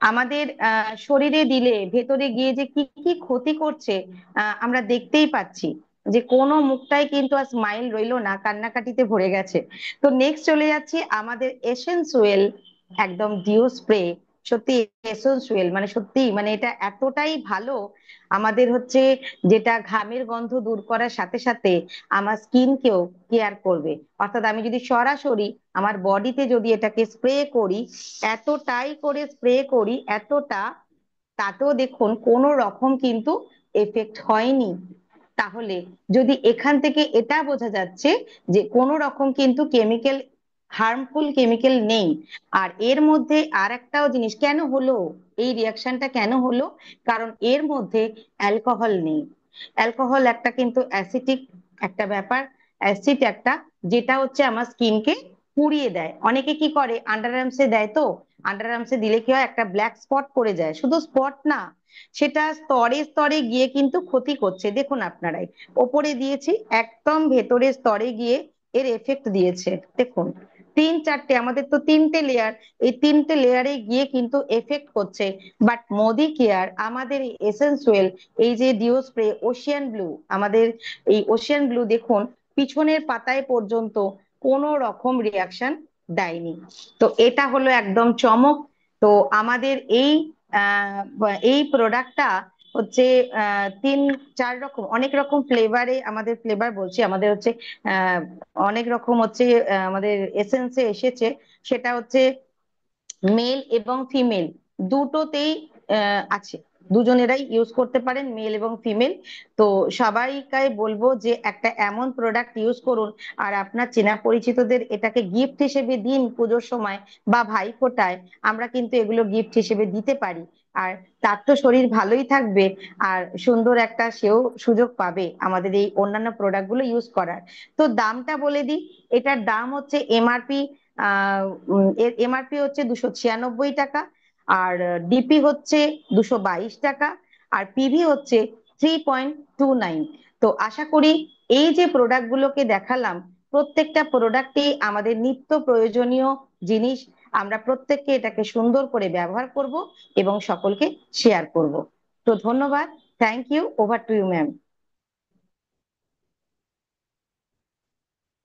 আমাদের শরীরে দিলে ভেতরে গিয়ে যে কি কি ক্ষতি করছে আমরা দেখতেই পাচ্ছি, যে কোনো মুখটাই কিন্তু আর স্মাইল রইলো না, কান্নাকাটিতে ভরে গেছে। তো নেক্সট চলে যাচ্ছি আমাদের এসেন্সুয়েল একদম ডিও স্প্রে। সত্যি এসেন্সুয়েল, মানে সত্যি, মানে এটা এতটাই ভালো, আমাদের হচ্ছে যেটা ঘামের গন্ধ দূর করার সাথে সাথে আমার স্কিনকেও কেয়ার করবে। অর্থাৎ আমি যদি সরাসরি আমার বডিতে যদি এটাকে স্প্রে করি, এতটাই করে স্প্রে করি, এতটা, তাতেও দেখুন কোনো রকম কিন্তু এফেক্ট হয়নি। তাহলে যদি এখান থেকে এটা বোঝা যাচ্ছে যে কোনো রকম কিন্তু কেমিক্যাল, হার্মফুল কেমিক্যাল নেই। আর এর মধ্যে আর একটাও জিনিস কেন হলো, এই রিয়াকশনটা কেন হলো, কারণ এর মধ্যে অ্যালকোহল নেই। অ্যালকোহল একটা কিন্তু অ্যাসিটিক একটা ব্যাপার, অ্যাসিড একটা, যেটা হচ্ছে আমার স্কিনকে পুড়িয়ে দেয়। অনেকে কি করে, আন্ডার আর্মসে দেয়, তো আন্ডার আর্মসে দিলে কি হয়, একটা ব্ল্যাক স্পট পড়ে যায়। শুধু স্পট না, সেটা স্তরে স্তরে গিয়ে কিন্তু ক্ষতি করছে। দেখুন আপনারাই, ওপরে দিয়েছি, একদম ভেতরের স্তরে গিয়ে এর এফেক্ট দিয়েছে। দেখুন, তিন চারটে, আমাদের তো তিনটে লেয়ার, এই তিনটে লেয়ারে গিয়ে কিন্তু এফেক্ট করছে। বাট মোদি কেয়ার, আমাদের এসেন্সুয়েল, এই যে ডিও স্প্রে ওশিয়ান ব্লু, আমাদের এই ওশিয়ান ব্লু দেখুন, পিছনের পাতায় পর্যন্ত কোনো রকম রিয়াকশন দেয়নি। তো এটা হলো একদম চমক। তো আমাদের এই প্রোডাক্টটা হচ্ছে তিন চার রকম, অনেক রকম ফ্লেভারে, আমাদের ফ্লেভার বলছি, আমাদের হচ্ছে আহ অনেক রকম হচ্ছে আমাদের এসেন্সে এসেছে। সেটা হচ্ছে মেল এবং ফিমেল দুটোতেই আছে, দুজনেরাই ইউজ করতে পারেন, মেল এবং ফিমেল। তো সবাইকে বলবো যে একটা এমন প্রোডাক্ট ইউজ করুন, আর আপনার চেনা পরিচিতদের এটাকে গিফট হিসেবে দিন পুজোর সময় বা ভাইফোঁটায়। আমরা কিন্তু এগুলো গিফট হিসেবে দিতে পারি, আর তার তো শরীর ভালোই থাকবে, আর সুন্দর একটা সেও সুযোগ পাবে আমাদের এই অন্যান্য প্রোডাক্ট গুলো ইউজ করার। তো দামটা বলে দিই, এটার দাম হচ্ছে এমআরপি, এর এমআরপি হচ্ছে 296 টাকা, আর ডিপি হচ্ছে 222 টাকা, আর পিভি হচ্ছে 3.29। তো আশা করি এই যে প্রোডাক্ট গুলোকে দেখালাম, প্রত্যেকটা প্রোডাক্টই আমাদের নিত্য প্রয়োজনীয় জিনিস। আমরা প্রত্যেককে এটাকে সুন্দর করে ব্যবহার করব এবং সকলকে শেয়ার করব। তো ধন্যবাদ। Thank you. Over to you, ma'am.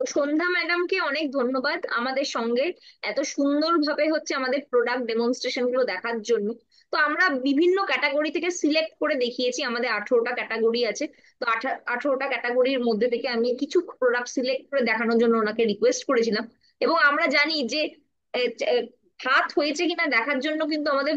তো সন্ধ্যা ম্যাডামকে অনেক ধন্যবাদ আমাদের সঙ্গে এত সুন্দরভাবে হচ্ছে আমাদের প্রোডাক্ট ডেমনস্ট্রেশন গুলো দেখার জন্য। তো আমরা বিভিন্ন ক্যাটাগরি থেকে সিলেক্ট করে দেখিয়েছি, আমাদের 18টা ক্যাটাগরি আছে। তো 18টা ক্যাটাগরির মধ্যে থেকে আমি কিছু প্রোডাক্ট সিলেক্ট করে দেখানোর জন্য ওনাকে রিকোয়েস্ট করেছিলাম। এবং আমরা জানি যে ভাত হয়েছে কিনা দেখার জন্য কিন্তু আমাদের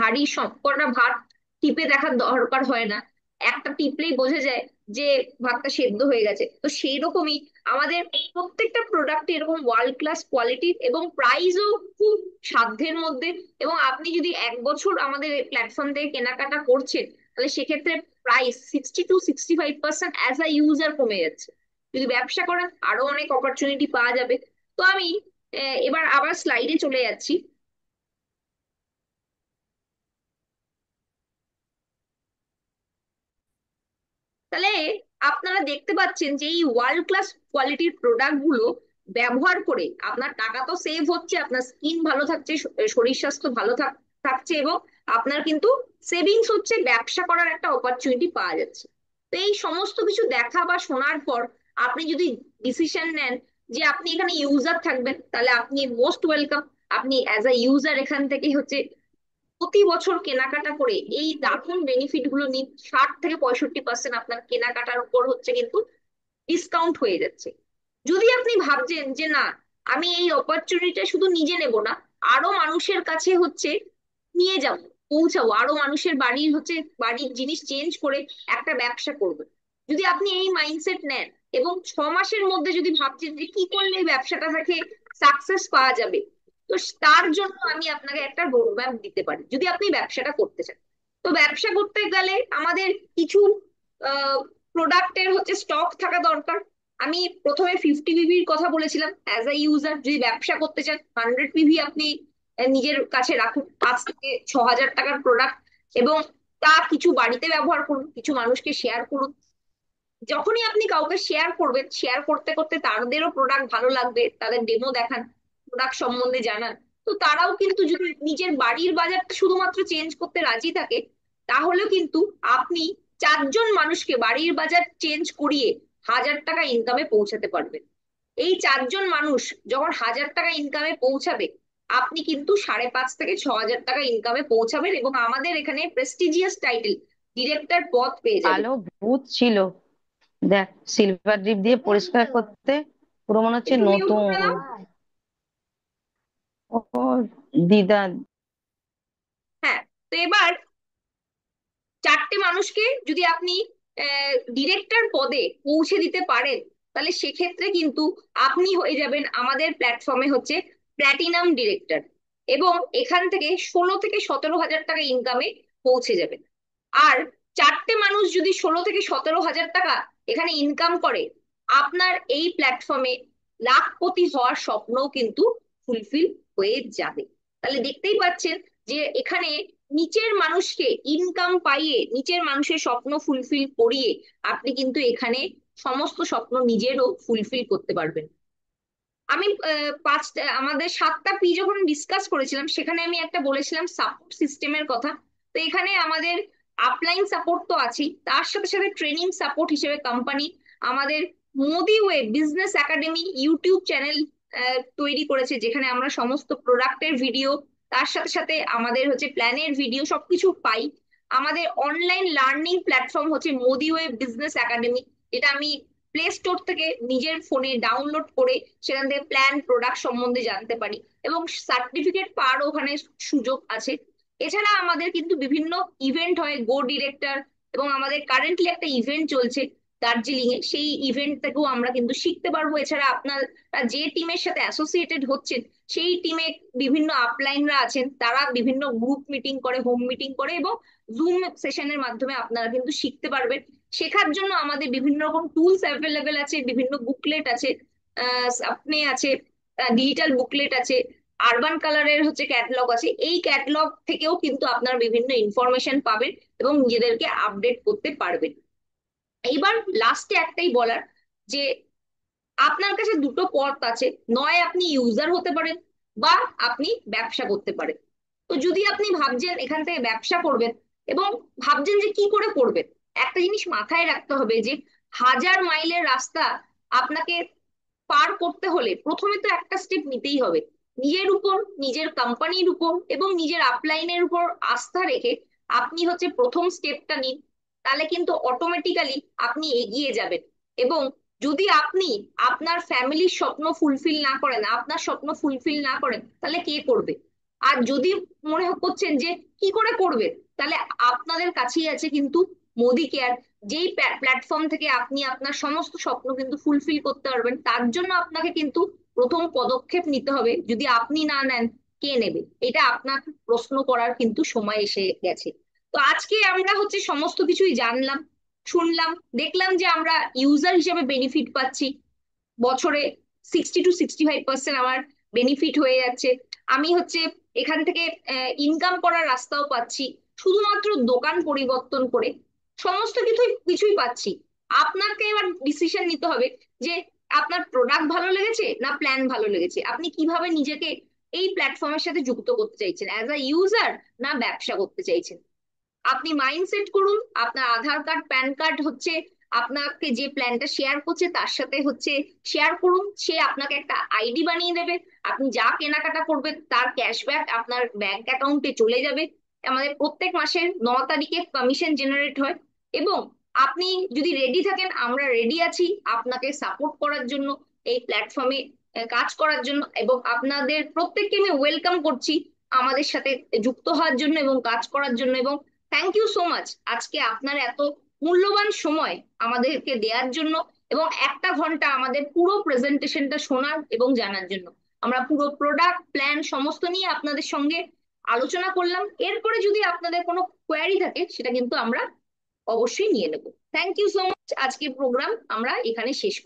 হাঁড়ির সবকটা ভাত টিপে দেখার দরকার হয় না, একটা টিপলেই বোঝা যায় যে ভাতটা সেদ্ধ হয়ে গেছে। তো সেই রকমই আমাদের প্রত্যেকটা প্রোডাক্ট এরকম ওয়ার্ল্ড ক্লাস কোয়ালিটির এবং প্রাইসও খুব সাধ্যের মধ্যে। এবং আপনি যদি 1 বছর আমাদের প্ল্যাটফর্ম থেকে কেনাকাটা করছেন, তাহলে সেক্ষেত্রে price 60 to 65% as a user কমে যাচ্ছে। যদি ব্যবসা করেন আরো অনেক অপরচুনিটি পাওয়া যাবে। তো আমি এবার আবার স্লাইডে চলে যাচ্ছি। তাহলে আপনারা দেখতে পাচ্ছেন যে এই ওয়ার্ল্ড ক্লাস কোয়ালিটির প্রোডাক্ট গুলো ব্যবহার করে আপনার টাকা তো সেভ হচ্ছে, আপনার স্কিন ভালো থাকছে, শরীর স্বাস্থ্য ভালো থাকছে, এবং আপনার কিন্তু সেভিংস হচ্ছে, ব্যবসা করার একটা অপরচুনিটি পাওয়া যাচ্ছে। তো এই সমস্ত কিছু দেখা বা শোনার পর আপনি যদি ডিসিশন নেন যে আপনি এখানে ইউজার থাকবেন, তাহলে আপনি মোস্ট ওয়েলকাম। আপনি অ্যাজ আ ইউজার এখান থেকে হচ্ছে প্রতি বছর কেনাকাটা করে এই দারুণ বেনিফিট গুলো নিন। 60 থেকে 65% আপনার কেনাকাটার উপর হচ্ছে কিন্তু ডিসকাউন্ট হয়ে যাচ্ছে। যদি আপনি ভাবছেন যে না, আমি এই অপরচুনিটিটা শুধু নিজে নেব না, আরো মানুষের কাছে হচ্ছে নিয়ে যাব, পৌঁছাবো, আরো মানুষের বাড়ির হচ্ছে বাড়ির জিনিস চেঞ্জ করে একটা ব্যবসা করবে, যদি আপনি এই মাইন্ডসেট নেন এবং 6 মাসের মধ্যে যদি ভাবছেন যে কি করলে এই ব্যবসাটা থেকে সাকসেস পাওয়া যাবে, তো তার জন্য আমি আপনাকে একটা রোডম্যাপ দিতে পারি যদি আপনি ব্যবসাটা করতে চান। তো ব্যবসা করতে গেলে আমাদের কিছু প্রোডাক্টের হচ্ছে স্টক থাকা দরকার। আমি প্রথমে 50 পিভির কথা বলেছিলাম, অ্যাজ আ ইউজার যদি ব্যবসা করতে চান 100 পিভি আপনি নিজের কাছে রাখুন, 5 থেকে 6 হাজার টাকার প্রোডাক্ট। এবং তা কিছু বাড়িতে ব্যবহার করুন, কিছু মানুষকে শেয়ার করুন। যখনই আপনি কাউকে শেয়ার করবেন, শেয়ার করতে করতে তাদেরও প্রোডাক্ট ভালো লাগবে, তাদের ডেমো দেখান, প্রোডাক্ট সম্বন্ধে জানান। তো তারাও কিন্তু যদি নিজের বাড়ির বাজারটা শুধুমাত্র চেঞ্জ করতে রাজি থাকে, তাহলেও কিন্তু আপনি 4 জন মানুষকে বাড়ির বাজার চেঞ্জ করিয়ে 1000 টাকা ইনকামে পৌঁছাতে পারবেন। এই 4 জন মানুষ যখন 1000 টাকা ইনকামে পৌঁছাবে, আপনি কিন্তু 5.5 থেকে 6 হাজার টাকা ইনকামে পৌঁছাবেন এবং আমাদের এখানে প্রেস্টিজিয়াস টাইটেল ডিরেক্টর পদ পেয়ে যাবেন। কালো ভূত ছিল, দেখ, সিলভার ডিপ দিয়ে পরিষ্কার করতে পুরো মনে হচ্ছে একটু মিউট নতুন। করে দাও। ও দিদা। হ্যাঁ, তো এবার 4টে মানুষকে যদি আপনি ডিরেক্টর পদে পৌঁছে দিতে পারেন, তাহলে সেক্ষেত্রে কিন্তু আপনি হয়ে যাবেন আমাদের প্ল্যাটফর্মে হচ্ছে প্ল্যাটিনাম ডিরেক্টর। এবং এখান থেকে 16 থেকে 17 হাজার টাকা ইনকামে পৌঁছে যাবেন। আর 4টে মানুষ যদি 16 থেকে 17 হাজার টাকা এখানে ইনকাম করে, আপনার এই প্ল্যাটফর্মে লাখপতি হওয়ার স্বপ্নও কিন্তু ফুলফিল হয়ে যাবে। তাহলে দেখতেই পাচ্ছেন যে এখানে নিচের মানুষকে ইনকাম পাইয়ে, নিচের মানুষের স্বপ্ন ফুলফিল করিয়ে আপনি কিন্তু এখানে সমস্ত স্বপ্ন নিজেরও ফুলফিল করতে পারবেন। আমি পাঁচটা, আমাদের 7টা P যখন ডিসকাস করেছিলাম সেখানে আমি একটা বলেছিলাম সাপোর্ট সিস্টেমের কথা। তো এখানে আমাদের আপলাইন সাপোর্ট তো আছেই, তার সাথে সাথে ট্রেনিং সাপোর্ট হিসেবে কোম্পানি আমাদের Modi way business academy YouTube channel তৈরি করেছে, যেখানে আমরা সমস্ত প্রোডাক্টের ভিডিও, তার সাথে সাথে আমাদের হচ্ছে প্ল্যানের ভিডিও সবকিছু পাই। আমাদের অনলাইন লার্নিং প্ল্যাটফর্ম হচ্ছে মোদি ওয়ে বিজনেস একাডেমি, যেটা আমি প্লে স্টোর থেকে নিজের ফোনে ডাউনলোড করে সেখান থেকে প্ল্যান প্রোডাক্ট সম্বন্ধে জানতে পারি, এবং সার্টিফিকেট পাওয়ার ওখানে সুযোগ আছে। এছাড়া আমাদের কিন্তু বিভিন্ন ইভেন্ট হয়, গো ডিরেক্টর, এবং আমাদের কারেন্টলি একটা ইভেন্ট চলছে দার্জিলিং এ, সেই ইভেন্ট থেকেও আমরা কিন্তু শিখতে পারবো। এছাড়া আপনার যে টিমের সাথে অ্যাসোসিয়েটেড হচ্ছেন সেই টিমে বিভিন্ন আপলাইনরা আছেন, তারা বিভিন্ন গ্রুপ মিটিং করে, হোম মিটিং করে, এবং জুম সেশনের মাধ্যমে আপনারা কিন্তু শিখতে পারবেন। শেখার জন্য আমাদের বিভিন্ন রকম টুলস অ্যাভেলেবেল আছে, বিভিন্ন বুকলেট আছে, আপনি আছে, ডিজিটাল বুকলেট আছে, আরবান কালারের হচ্ছে ক্যাটালগ আছে। এই ক্যাটালগ থেকেও কিন্তু আপনারা বিভিন্ন ইনফরমেশন পাবেন এবং নিজেদেরকে আপডেট করতে পারবেন। এইবার লাস্টে একটাই বলার, যে আপনার কাছে দুটো পথ আছে, নয় আপনি ইউজার হতে পারেন বা আপনি ব্যবসা করতে পারেন। তো যদি আপনি ভাবছেন এখান থেকে ব্যবসা করবেন এবং ভাবছেন যে কি করে করবেন, একটা জিনিস মাথায় রাখতে হবে যে 1000 মাইলের রাস্তা আপনাকে পার করতে হলে প্রথমে তো একটা স্টেপ নিতেই হবে, নিজের উপর, নিজের কোম্পানির উপর এবং নিজের আপলাইনের উপর আস্থা রেখে আপনি হচ্ছে প্রথম স্টেপটা নিন। তাহলে কিন্তু অটোমেটিক্যালি আপনি এগিয়ে যাবেন। এবং যদি আপনি আপনার ফ্যামিলির স্বপ্ন ফুলফিল না করেন, আপনার স্বপ্ন ফুলফিল না করেন, তাহলে কে করবে? আর যদি মনে করছেন যে কি করে করবে, তাহলে আপনাদের কাছেই আছে কিন্তু মোদি কেয়ার, যেই প্ল্যাটফর্ম থেকে আপনি আপনার সমস্ত স্বপ্ন কিন্তু ফুলফিল করতে পারবেন। তার জন্য আপনাকে কিন্তু প্রথম পদক্ষেপ নিতে হবে, যদি আপনি না নেন কে নেবে, এটা আপনার প্রশ্ন করার কিন্তু সময় এসে গেছে। তো আজকে আমরা হচ্ছে সমস্ত কিছুই জানলাম, শুনলাম, দেখলাম যে আমরা ইউজার হিসেবে বেনিফিট পাচ্ছি, বছরে 60 to 65% আমার বেনিফিট হয়ে যাচ্ছে। আমি হচ্ছে এখান থেকে ইনকাম করার রাস্তাও পাচ্ছি, শুধুমাত্র দোকান পরিবর্তন করে সমস্ত কিছুই কিছুই পাচ্ছি। আপনাকে এবার ডিসিশন নিতে হবে যে আপনার প্রোডাক্ট ভালো লেগেছে না প্ল্যান ভালো লেগেছে, আপনি কিভাবে নিজেকে এই প্ল্যাটফর্মের সাথে যুক্ত করতে চাইছেন, অ্যাজ আ ইউজার না ব্যবসা করতে চাইছেন। আপনি মাইন্ডসেট করুন, আপনার আধার কার্ড প্যান কার্ড হচ্ছে আপনাকে যে প্ল্যানটা শেয়ার করছে তার সাথে হচ্ছে শেয়ার করুন, সে আপনাকে একটা আইডি বানিয়ে দেবে, আপনি যা কেনাকাটা করবেন তার ক্যাশব্যাক আপনার ব্যাংক অ্যাকাউন্টে চলে যাবে। আমাদের প্রত্যেক মাসের 9 তারিখে কমিশন জেনারেট হয়। এবং আপনি যদি রেডি থাকেন, আমরা রেডি আছি আপনাকে সাপোর্ট করার জন্য, এই প্ল্যাটফর্মে কাজ করার জন্য, এবং আপনাদের প্রত্যেককে আমি ওয়েলকাম করছি আমাদের সাথে যুক্ত হওয়ার জন্য এবং কাজ করার জন্য। এবং থ্যাংক ইউ সো মাচ আজকে আপনার এত মূল্যবান সময় আমাদেরকে দেওয়ার জন্য, এবং 1টা ঘন্টা আমাদের পুরো প্রেজেন্টেশনটা শোনার এবং জানার জন্য। আমরা পুরো প্রোডাক্ট প্ল্যান সমস্ত নিয়ে আপনাদের সঙ্গে আলোচনা করলাম। এরপরে যদি আপনাদের কোনো কোয়ারি থাকে সেটা কিন্তু আমরা অবশ্যই নিয়ে নেব। থ্যাংক ইউ সো মাচ, আজকের প্রোগ্রাম আমরা এখানে শেষ করছি।